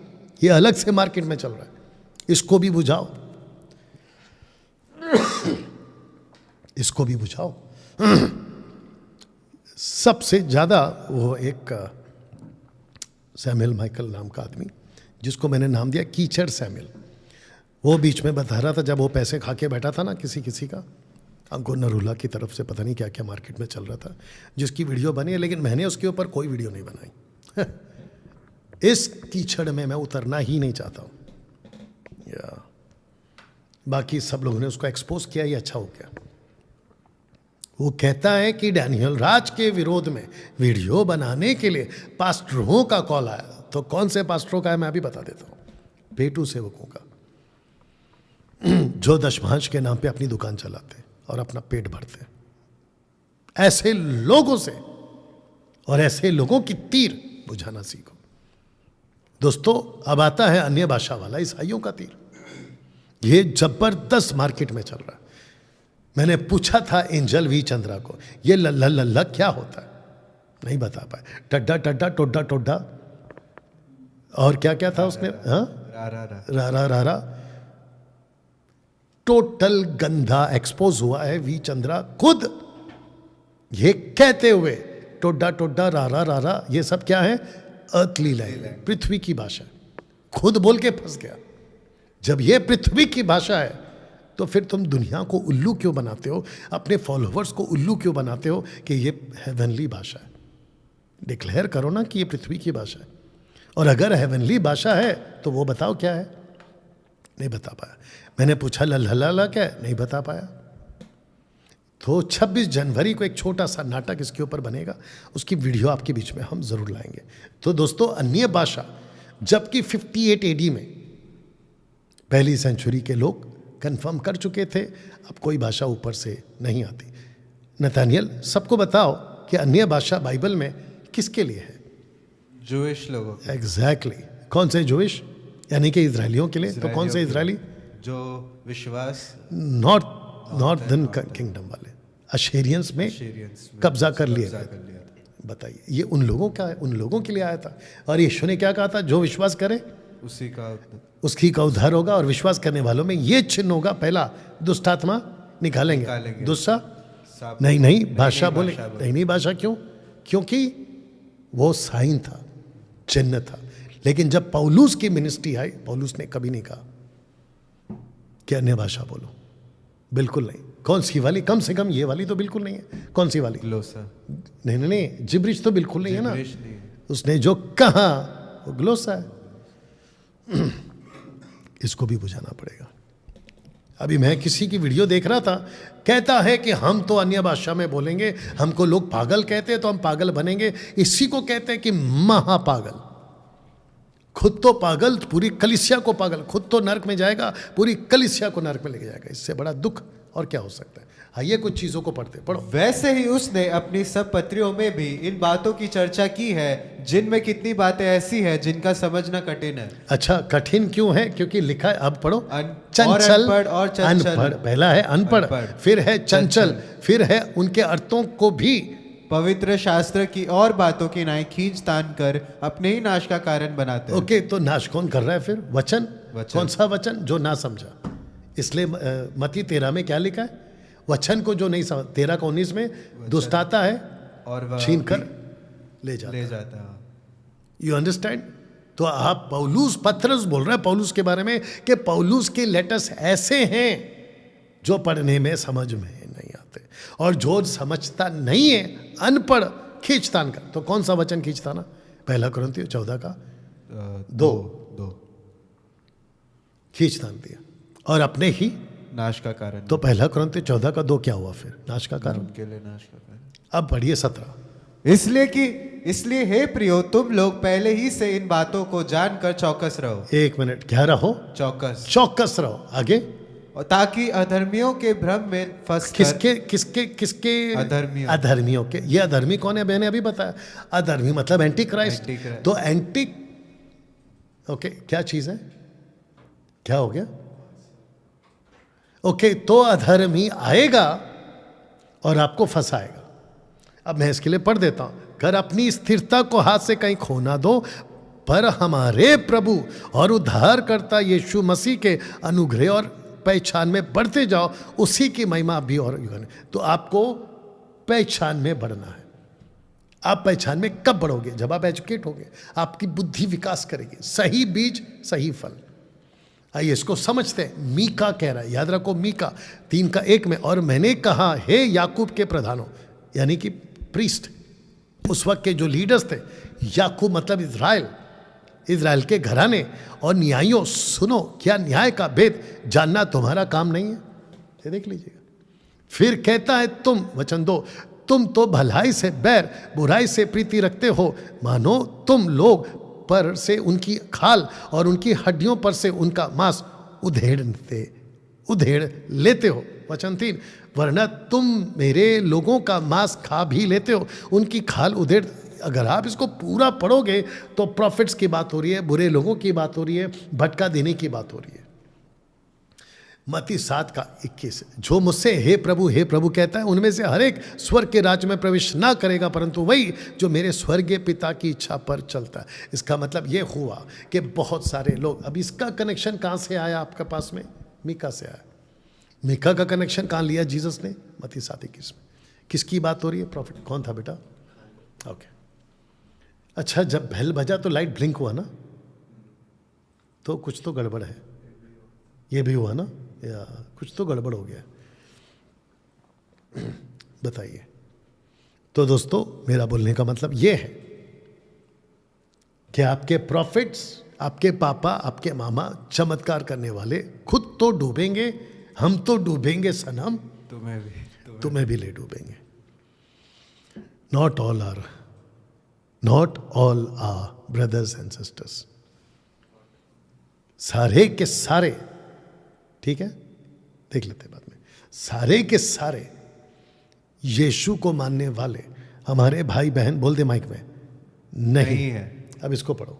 ये अलग से मार्केट में चल रहा है, इसको भी बुझाओ, इसको भी बुझाओ। सबसे ज्यादा वो एक सैमुअल माइकल नाम का आदमी, जिसको मैंने नाम दिया कीचड़ सैमुअल, वो बीच में बता रहा था जब वो पैसे खा के बैठा था ना किसी का, अंकुर नरूला की तरफ से पता नहीं क्या क्या मार्केट में चल रहा था, जिसकी वीडियो बनी है, लेकिन मैंने उसके ऊपर कोई वीडियो नहीं बनाई। इस कीचड़ में मैं उतरना ही नहीं चाहता हूं। या बाकी सब लोगों ने उसको एक्सपोज किया, ये अच्छा हो गया। वो कहता है कि डैनियल राज के विरोध में वीडियो बनाने के लिए पास्टरों का कॉल आया। तो कौन से पास्टरों का है मैं अभी बता देता हूं, पेटू सेवकों का, जो दशमांश के नाम पे अपनी दुकान चलाते और अपना पेट भरते। ऐसे लोगों से और ऐसे लोगों की तीर बुझाना सीखो दोस्तों। अब आता है अन्य भाषा वाला ईसाइयों का तीर, ये जबरदस्त मार्केट में चल रहा है। मैंने पूछा था एंजल वी चंद्रा को, ये लल्ला क्या होता है, नहीं बता पाए। टड्डा टड्डा टोड्डा टोड्डा और क्या क्या था उसने, हाँ रा रा टोटल गंदा एक्सपोज हुआ है। वी चंद्रा खुद ये कहते हुए टोड्डा टोड्डा रा ये सब क्या है, अर्थली लैंग्वेज, पृथ्वी की भाषा। खुद बोल के फंस गया। जब ये पृथ्वी की भाषा है तो फिर तुम दुनिया को उल्लू क्यों बनाते हो, अपने फॉलोअर्स को उल्लू क्यों बनाते हो कि ये हेवनली भाषा है। डिक्लेयर करो ना कि ये पृथ्वी की भाषा है, और अगर हेवनली भाषा है तो वो बताओ क्या है। नहीं बता पाया। मैंने पूछा लल्ला क्या है, नहीं बता पाया। तो 26 जनवरी को एक छोटा सा नाटक इसके ऊपर बनेगा, उसकी वीडियो आपके बीच में हम जरूर लाएंगे। तो दोस्तों, अन्य भाषा, जबकि 58 AD में पहली सेंचुरी के लोग कंफर्म कर चुके थे, अब कोई भाषा ऊपर से नहीं आती। नतानियल, सबको बताओ कि अन्य भाषा बाइबल में किसके लिए है? जूइश लोगों। एग्जैक्टली। कौन से जूइश, यानी कि इजरायलियों के लिए। तो कौन से इजरायली? जो विश्वास नॉर्दर्न किंगडम वाले, अशेरियंस में कब्जा कर लिए गए। बताइए, ये उन लोगों का है, उन लोगों के लिए आया था। और यीशु ने क्या कहा था, जो विश्वास करे उसकी का उद्धार होगा, और विश्वास करने वालों में ये चिन्ह होगा, पहला दुष्ट आत्मा निकालेंगे। दूसरा नहीं भाषा बोले, नहीं भाषा। क्यों? क्योंकि वो साइन था, चिन्ह था। लेकिन जब पौलुस की मिनिस्ट्री आई, पौलुस ने कभी नहीं कहा कि अन्य भाषा बोलो, बिल्कुल नहीं। कौन सी वाली? कम से कम ये वाली तो बिल्कुल नहीं है। कौन सी वाली? ग्लोसा। नहीं, जिब्रिश तो बिल्कुल नहीं है ना। उसने जो कहा वो ग्लोसा है। इसको भी बुझाना पड़ेगा। अभी मैं किसी की वीडियो देख रहा था, कहता है कि हम तो अन्य भाषा में बोलेंगे, हमको लोग पागल कहते हैं तो हम पागल बनेंगे। इसी को कहते हैं कि महापागल। खुद तो पागल, पूरी कलीसिया को पागल। खुद तो नरक में जाएगा, पूरी कलीसिया को नरक में लेके जाएगा। इससे बड़ा दुख और क्या हो सकता है? आइए कुछ चीजों को पढ़ो। वैसे ही उसने अपनी सब पत्रियों में भी इन बातों की चर्चा की है, जिनमें कितनी बातें ऐसी हैं जिनका समझना कठिन है। अच्छा, कठिन क्यों है? क्योंकि लिखा है, अब पढ़ो। चंचल और चंचल। अनपढ़, पहला है अनपढ़, फिर है चंचल, फिर है उनके अर्थों को भी पवित्र शास्त्र की और बातों की नाई खींच तान कर अपने ही नाश का कारण बनाते हैं। ओके, तो नाश कौन कर रहा है फिर? वचन। कौन सा वचन? जो ना समझा। इसलिए मत्ती 13 में क्या लिखा है? वचन को जो नहीं समझ, 13 का 19 में दुष्ट आता है और छीन कर ले जाता है। You understand? तो आप पौलुस, पत्रस बोल रहे हैं पौलुस के बारे में कि पौलुस के लेटर्स ऐसे हैं जो पढ़ने में समझ में नहीं आते, और जो समझता नहीं है, अनपढ़, खींचतान का। तो कौन सा वचन खींचताना? पहला कुरिन्थियों 14 का 2 खींचतान दिया। और अपने ही। नाश का कारण। तो 1 कुरिन्थियों 14:2 क्या हुआ फिर? नाश का कारण। उनके लिए नाश का कारण। अब पढ़िए 17। इसलिए हे प्रियो, तुम लोग पहले ही से इन बातों को जानकर चौकस रहो। 1 मिनट, क्या रहो? चौकस। चौकस रहो। आगे। और ताकि अधर्मियों के भ्रम में फंस किसके अधर्मियों के। ये अधर्मी कौन है? मैंने अभी बताया, अधर्मी मतलब एंटी क्राइस्ट। तो एंटी, ओके, क्या चीज है? क्या हो गया? ओके, तो अधर्मी आएगा और आपको फंसाएगा। अब मैं इसके लिए पढ़ देता हूं। कर अपनी स्थिरता को हाथ से कहीं खो ना दो, पर हमारे प्रभु और उद्धारकर्ता यीशु मसीह के अनुग्रह और पहचान में बढ़ते जाओ, उसी की महिमा भी। और तो आपको पहचान में बढ़ना है। आप पहचान में कब बढ़ोगे? जब आप एजुकेट होगे, आपकी बुद्धि विकास करेगी। सही बीज सही फल। आइए इसको समझते हैं। मीका कह रहा है, याद रखो, मीका 3:1 में, और मैंने कहा हे याकूब के प्रधानों, यानी कि प्रीस्ट, उस वक्त के जो लीडर्स थे, याकूब मतलब इज़राइल के घराने, और न्यायियों, सुनो, क्या न्याय का भेद जानना तुम्हारा काम नहीं है? ये देख लीजिएगा। फिर कहता है तुम, वचन 2, तुम तो भलाई से बैर, बुराई से प्रीति रखते हो, मानो तुम लोग पर से उनकी खाल और उनकी हड्डियों पर से उनका मांस उधेड़ लेते हो। वचन 3, वरना तुम मेरे लोगों का मांस खा भी लेते हो, उनकी खाल उधेड़। अगर आप इसको पूरा पढ़ोगे तो प्रॉफिट्स की बात हो रही है, बुरे लोगों की बात हो रही है, भटका देने की बात हो रही है। मत्ती 7:21, जो मुझसे हे प्रभु कहता है, उनमें से हर एक स्वर्ग के राज्य में प्रवेश ना करेगा, परंतु वही जो मेरे स्वर्गीय पिता की इच्छा पर चलता है। इसका मतलब ये हुआ कि बहुत सारे लोग, अब इसका कनेक्शन कहाँ से आया आपके पास में? मीका से आया। मीका का कनेक्शन कहाँ लिया जीसस ने? मत्ती 7:21 में। किसकी बात हो रही है? प्रॉफिट। कौन था बेटा? ओके, अच्छा, जब बेल बजा तो लाइट ब्लिंक हुआ ना, तो कुछ तो गड़बड़ है। ये भी हुआ ना, या कुछ तो गड़बड़ हो गया? बताइए। तो दोस्तों, मेरा बोलने का मतलब ये है कि आपके प्रॉफिट्स, आपके पापा, आपके मामा, चमत्कार करने वाले खुद तो डूबेंगे, हम तो डूबेंगे सनम, तुम्हें भी ले डूबेंगे। Not all are brothers and sisters. सारे के सारे, ठीक है, देख लेते बाद में, सारे के सारे यीशु को मानने वाले हमारे भाई बहन, बोल दे माइक में, नहीं है। अब इसको पढ़ो।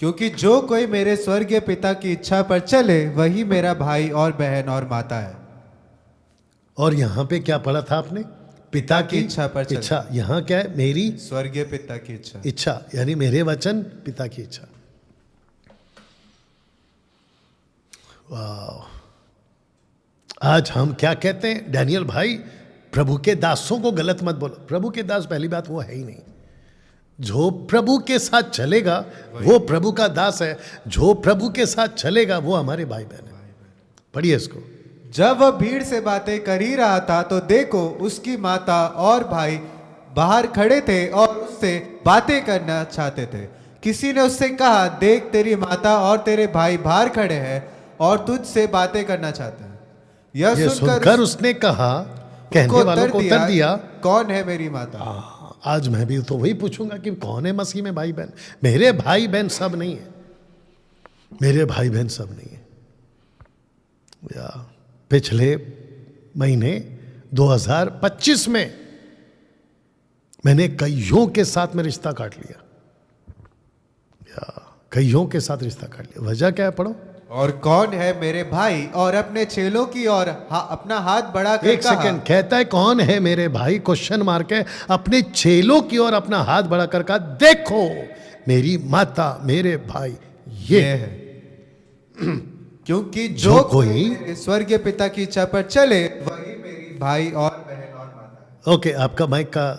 क्योंकि जो कोई मेरे स्वर्गीय पिता की इच्छा पर चले, वही मेरा भाई और बहन और माता है। और यहां पे क्या पढ़ा था आपने? पिता की इच्छा पर चले। इच्छा। यहां क्या है? मेरी स्वर्गीय पिता की इच्छा, यानी मेरे वचन, पिता की इच्छा। वाह! आज हम क्या कहते हैं? डैनियल भाई, प्रभु के दासों को गलत मत बोलो। प्रभु के दास, पहली बात, वो है ही नहीं। जो प्रभु के साथ चलेगा वो प्रभु का दास है। जो प्रभु के साथ चलेगा वो हमारे भाई बहन है। पढ़िए इसको। जब वह भीड़ से बातें कर ही रहा था, तो देखो, उसकी माता और भाई बाहर खड़े थे और उससे बातें करना चाहते थे। किसी ने उससे कहा, देख, तेरी माता और तेरे भाई बाहर खड़े हैं और तुझसे बातें करना चाहते हैं। यह सुनकर उसने कहा, कहने वालों को उत्तर दिया, कौन है मेरी माता? आज मैं भी तो वही पूछूंगा कि कौन है मसीह में भाई बहन? मेरे भाई बहन सब नहीं है, मेरे भाई बहन सब नहीं है। या पिछले महीने 2025 में मैंने कईयों के साथ में रिश्ता काट लिया, या कईयों के साथ रिश्ता काट लिया। वजह क्या है? पढ़ो। और कौन है मेरे भाई? और अपने चेलों की ओर अपना हाथ बढ़ा कर एक सेकंड, कहता है कौन है मेरे भाई, क्वेश्चन मार के, अपने चेलों की ओर अपना हाथ बढ़ा कर कहा, देखो मेरी माता, मेरे भाई ये है। क्योंकि जो कोई स्वर्गीय पिता की इच्छा पर चले, वही मेरी भाई और बहन और माता। ओके, आपका माइक का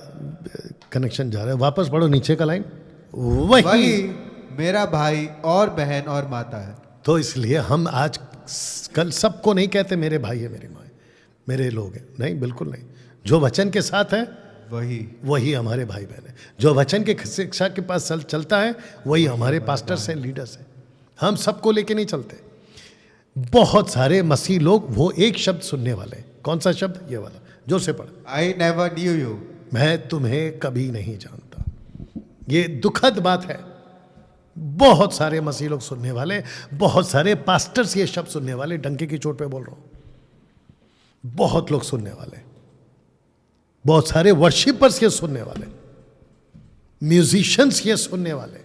कनेक्शन जा रहा है, वापस पढ़ो नीचे का लाइन। वही मेरा भाई और बहन और माता है। तो इसलिए हम आज कल सबको नहीं कहते मेरे भाई है, मेरी माँ है, मेरे लोग हैं। नहीं, बिल्कुल नहीं। जो वचन के साथ है वही हमारे भाई बहन है। जो वचन के शिक्षा के पास चलता है वही हमारे पास्टर्स हैं, लीडर्स हैं। हम सबको लेके नहीं चलते। बहुत सारे मसीह लोग वो एक शब्द सुनने वाले। कौन सा शब्द? ये वाला, जोर से पढ़। I never knew you. मैं तुम्हें कभी नहीं जानता। ये दुखद बात है। बहुत सारे मसीह लोग सुनने वाले, बहुत सारे पास्टर्स ये शब्द सुनने वाले, डंके की चोट पे बोल रहा हूं। बहुत लोग सुनने वाले, बहुत सारे वर्शिपर्स ये सुनने वाले, म्यूजिशियंस ये सुनने वाले,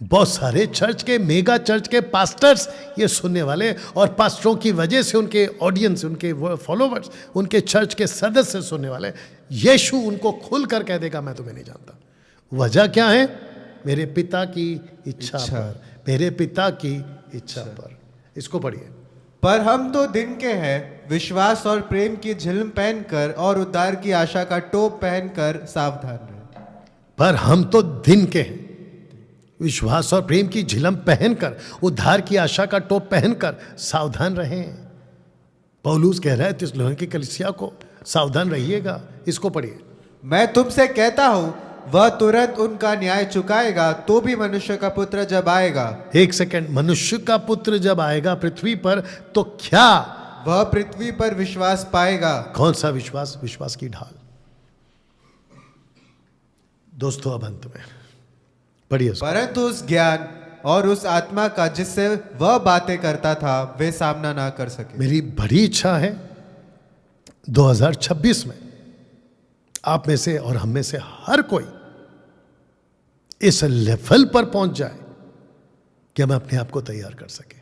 बहुत सारे चर्च के, मेगा चर्च के पास्टर्स ये सुनने वाले, और पास्टरों की वजह से उनके ऑडियंस, उनके फॉलोवर्स, उनके चर्च के सदस्य सुनने वाले। यीशु उनको खुलकर कह देगा मैं तुम्हें नहीं जानता। वजह क्या है? मेरे पिता की इच्छा पर, मेरे पिता की इच्छा पर। इसको पढ़िए। पर हम तो दिन के हैं, विश्वास और प्रेम की झिलम पहनकर और उद्धार की आशा का टोप पहनकर सावधान रहे। पर हम तो दिन के हैं, विश्वास और प्रेम की झिलम पहनकर, उद्धार की आशा का टोप पहनकर सावधान रहें। पौलुस कह रहा है थिस्सलुनीके की कलीसिया को, सावधान रहिएगा। इसको पढ़िए। मैं तुमसे कहता हूं, वह तुरंत उनका न्याय चुकाएगा, तो भी मनुष्य का पुत्र जब आएगा। एक सेकंड, मनुष्य का पुत्र जब आएगा पृथ्वी पर तो क्या वह पृथ्वी पर विश्वास पाएगा? कौन सा विश्वास? विश्वास की ढाल। दोस्तों अब अंत में पढ़िए उसको। परंतु उस ज्ञान और उस आत्मा का जिससे वह बातें करता था, वे सामना ना कर सके। मेरी बड़ी इच्छा है 2026 में आप में से और हम में से हर कोई इस लेवल पर पहुंच जाए कि हम अपने आप को तैयार कर सके,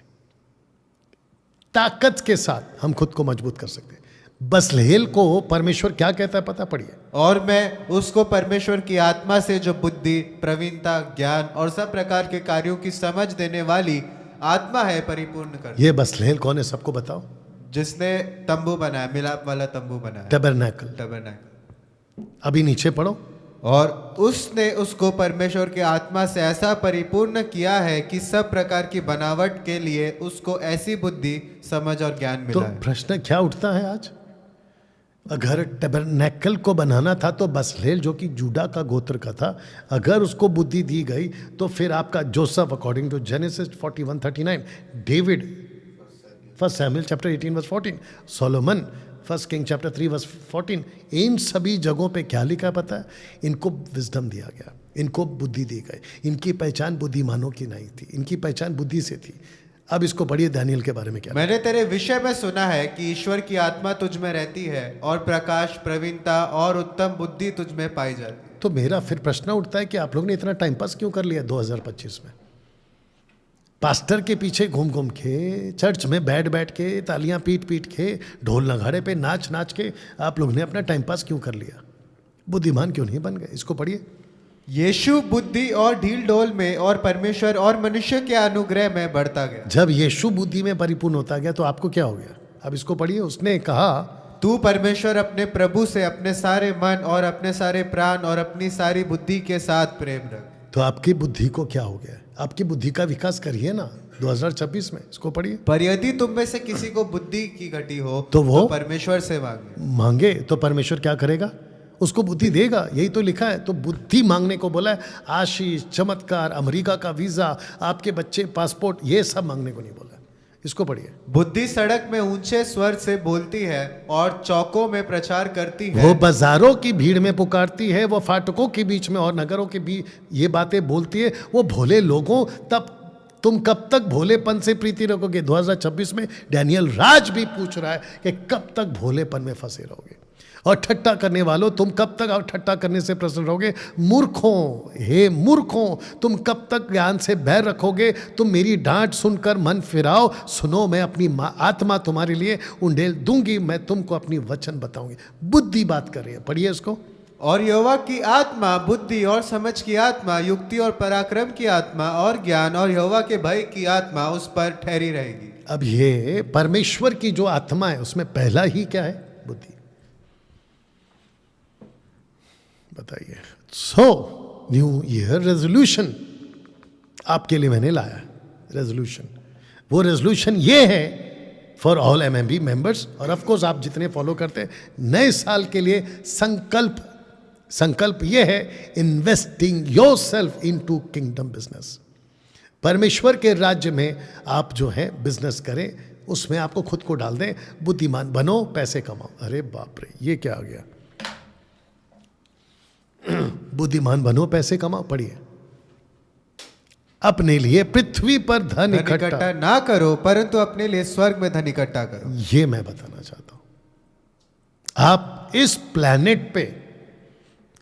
ताकत के साथ हम खुद को मजबूत कर सकते हैं। बसलेल को परमेश्वर क्या कहता है पता? पढ़िए। और मैं उसको परमेश्वर की आत्मा से, जो बुद्धि, प्रवीणता, ज्ञान और सब प्रकार के कार्यों की समझ देने वाली आत्मा है, परिपूर्ण कर। ये बसलेल कौन है? सबको बताओ। जिसने तंबू बनाया, मिलाप वाला तंबू बनाया, टैबरनैकल। टैबरनैकल। अभी नीचे पढ़ो। और उसने उसको परमेश्वर की आत्मा से ऐसा परिपूर्ण किया है कि सब प्रकार की बनावट के लिए उसको ऐसी बुद्धि, समझ और ज्ञान तो मिला है। प्रश्न क्या उठता है आज? अगर टैबरनैकल को बनाना था तो बसलेल जो कि जूडा का गोत्र का था, अगर उसको बुद्धि दी गई तो फिर आपका Joseph according to Genesis 41:39, David 1 Samuel chapter 18 verse 14, Solomon 1 king chapter 3 verse 14, इन सभी जगहों पे क्या लिखा पता है? इनको विजडम दिया गया, इनको बुद्धि दी गई। इनकी पहचान बुद्धिमानों की नहीं थी, इनकी पहचान बुद्धि से थी। अब इसको पढ़िए दानियल के बारे में क्या। मैंने तेरे विषय में सुना है कि ईश्वर की आत्मा तुझ में रहती है और प्रकाश, प्रवीणता और उत्तम बुद्धि तुझ में पाई जाती। तो मेरा फिर प्रश्न उठता है कि आप लोग ने इतना टाइम पास क्यों कर लिया 2025 में? पास्टर के पीछे घूम घूम के, चर्च में बैठ बैठ के, तालियां पीट पीट के, ढोल नगाड़े पे नाच नाच के आप लोग ने अपना टाइम पास क्यों कर लिया? बुद्धिमान क्यों नहीं बन गए? इसको पढ़िए। यीशु बुद्धि और ढील डोल में और परमेश्वर और मनुष्य के अनुग्रह में बढ़ता गया। जब यीशु बुद्धि में परिपूर्ण होता गया तो आपको क्या हो गया? अब इसको पढ़िए। उसने कहा, तू परमेश्वर अपने प्रभु से अपने सारे मन और अपने सारे प्राण और अपनी सारी बुद्धि के साथ प्रेम रख। तो आपकी बुद्धि को क्या हो गया? आपकी बुद्धि का विकास करिए ना 2026 में। इसको पढ़िए। पर यदि तुम में से किसी को बुद्धि की घटी हो तो वो परमेश्वर से मांगे। मांगे तो परमेश्वर क्या करेगा? उसको बुद्धि देगा। यही तो लिखा है। तो बुद्धि मांगने को बोला है। आशीष, चमत्कार, अमेरिका का वीजा, आपके बच्चे पासपोर्ट, ये सब मांगने को नहीं बोला है। इसको पढ़िए। बुद्धि सड़क में ऊंचे स्वर से बोलती है और चौकों में प्रचार करती है। वो बाजारों की भीड़ में पुकारती है, वो फाटकों के बीच में और नगरों के बीच ये बातें बोलती है। वो भोले लोगों, तब तुम कब तक भोलेपन से प्रीति रखोगे? 2026 में डैनियल राज भी पूछ रहा है कि कब तक भोलेपन में फंसे रहोगे? और ठट्टा करने वालों, तुम कब तक ठट्टा करने से प्रसन्न रहोगे? मूर्खों, हे मूर्खों, तुम कब तक ज्ञान से बैर रखोगे? तुम मेरी डांट सुनकर मन फिराओ। सुनो, मैं अपनी आत्मा तुम्हारे लिए उंडेल दूंगी, मैं तुमको अपनी वचन बताऊंगी। बुद्धि बात कर रही है। पढ़िए इसको। और यहोवा की आत्मा, बुद्धि और समझ की आत्मा, युक्ति और पराक्रम की आत्मा और ज्ञान और यहोवा के भय की आत्मा उस पर ठहरी रहेगी। अब ये परमेश्वर की जो आत्मा है उसमें पहला ही क्या है? बुद्धि। बताइए। सो न्यू ईयर रेजोल्यूशन आपके लिए मैंने लाया है। रेजोल्यूशन, वो रेजोल्यूशन ये है फॉर ऑल एमएमबी मेंबर्स, और ऑफ कोर्स आप जितने फॉलो करते हैं, नए साल के लिए संकल्प ये है, investing yourself into kingdom business. परमेश्वर के राज्य में आप जो है बिजनेस करें, उसमें आपको खुद को डाल दें। बुद्धिमान बनो, पैसे कमाओ। अरे बाप रे, ये क्या आ गया? बुद्धिमान बनो, पैसे कमाओ। पढ़िए, अपने लिए पृथ्वी पर धन धन इकट्ठा इकट्ठा ना करो, परंतु अपने लिए स्वर्ग में धन इकट्ठा करो। ये मैं बताना चाहता हूं। आप इस प्लैनेट पे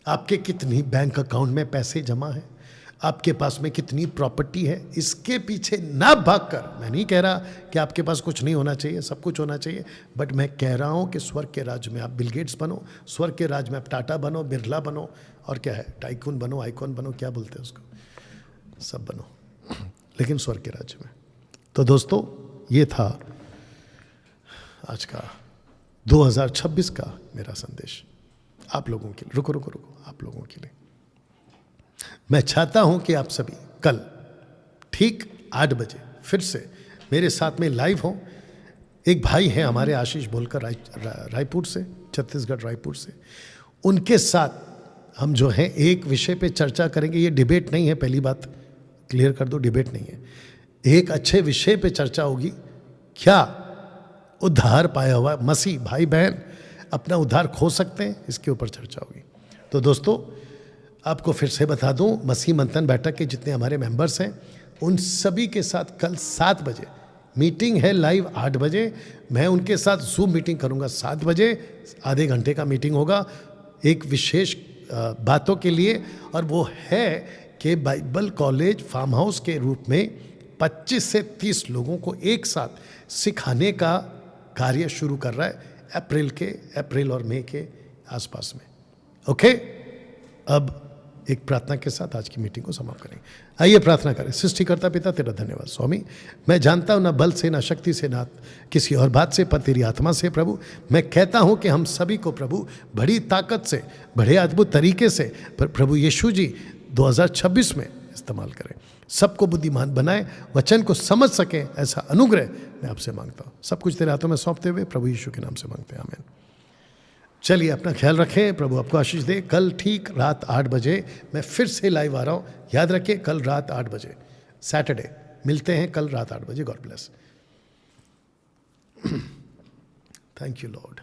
आपके कितनी बैंक अकाउंट में पैसे जमा है, आपके पास में कितनी प्रॉपर्टी है, इसके पीछे ना भागकर, मैं नहीं कह रहा कि आपके पास कुछ नहीं होना चाहिए, सब कुछ होना चाहिए, बट मैं कह रहा हूं कि स्वर्ग के राज्य में आप बिल गेट्स बनो, स्वर्ग के राज्य में आप टाटा बनो, बिरला बनो, और क्या है, टाइकून बनो, आइकॉन बनो, क्या बोलते हैं उसको, सब बनो, लेकिन स्वर्ग के राज्य में। तो दोस्तों, ये था आज का 2026 का मेरा संदेश आप लोगों के लिए। रुको रुको रुको, आप लोगों के लिए मैं चाहता हूं कि आप सभी कल ठीक 8 बजे फिर से मेरे साथ में लाइव हो। एक भाई हैं हमारे, आशीष बोलकर, रायपुर से, छत्तीसगढ़ रायपुर से, उनके साथ हम जो है एक विषय पे चर्चा करेंगे। ये डिबेट नहीं है, पहली बात क्लियर कर दो, डिबेट नहीं है। एक अच्छे विषय पे चर्चा होगी, क्या उद्धार पाया हुआ मसीह भाई बहन अपना उद्धार खो सकते हैं, इसके ऊपर चर्चा होगी। तो दोस्तों, आपको फिर से बता दूं, मसीह मंथन बैठक के जितने हमारे मेंबर्स हैं, उन सभी के साथ कल 7 बजे मीटिंग है लाइव। 8 बजे मैं उनके साथ जूम मीटिंग करूंगा। 7 बजे आधे घंटे का मीटिंग होगा एक विशेष बातों के लिए, और वो है कि बाइबल कॉलेज फार्म हाउस के रूप में 25 से 30 लोगों को एक साथ सिखाने का कार्य शुरू कर रहा है अप्रैल और मई के आसपास में। ओके, अब एक प्रार्थना के साथ आज की मीटिंग को समाप्त करेंगे। आइए प्रार्थना करें। सृष्टिकर्ता पिता, तेरा धन्यवाद स्वामी। मैं जानता हूं ना बल से, ना शक्ति से, ना किसी और बात से, पर तेरी आत्मा से प्रभु मैं कहता हूं कि हम सभी को प्रभु बड़ी ताकत से, बड़े अद्भुत तरीके से पर प्रभु यीशु जी 2026 में इस्तेमाल करें। सबको बुद्धिमान बनाए, वचन को समझ सके, ऐसा अनुग्रह मैं आपसे मांगता हूँ। सब कुछ तेरे हाथों में सौंपते हुए प्रभु यीशु के नाम से मांगते हैं, आमीन। चलिए, अपना ख्याल रखें, प्रभु आपको आशीष दे। कल ठीक रात 8 बजे मैं फिर से लाइव आ रहा हूँ। याद रखिए, कल रात 8 बजे सैटरडे मिलते हैं, कल रात 8 बजे। God bless. Thank you Lord.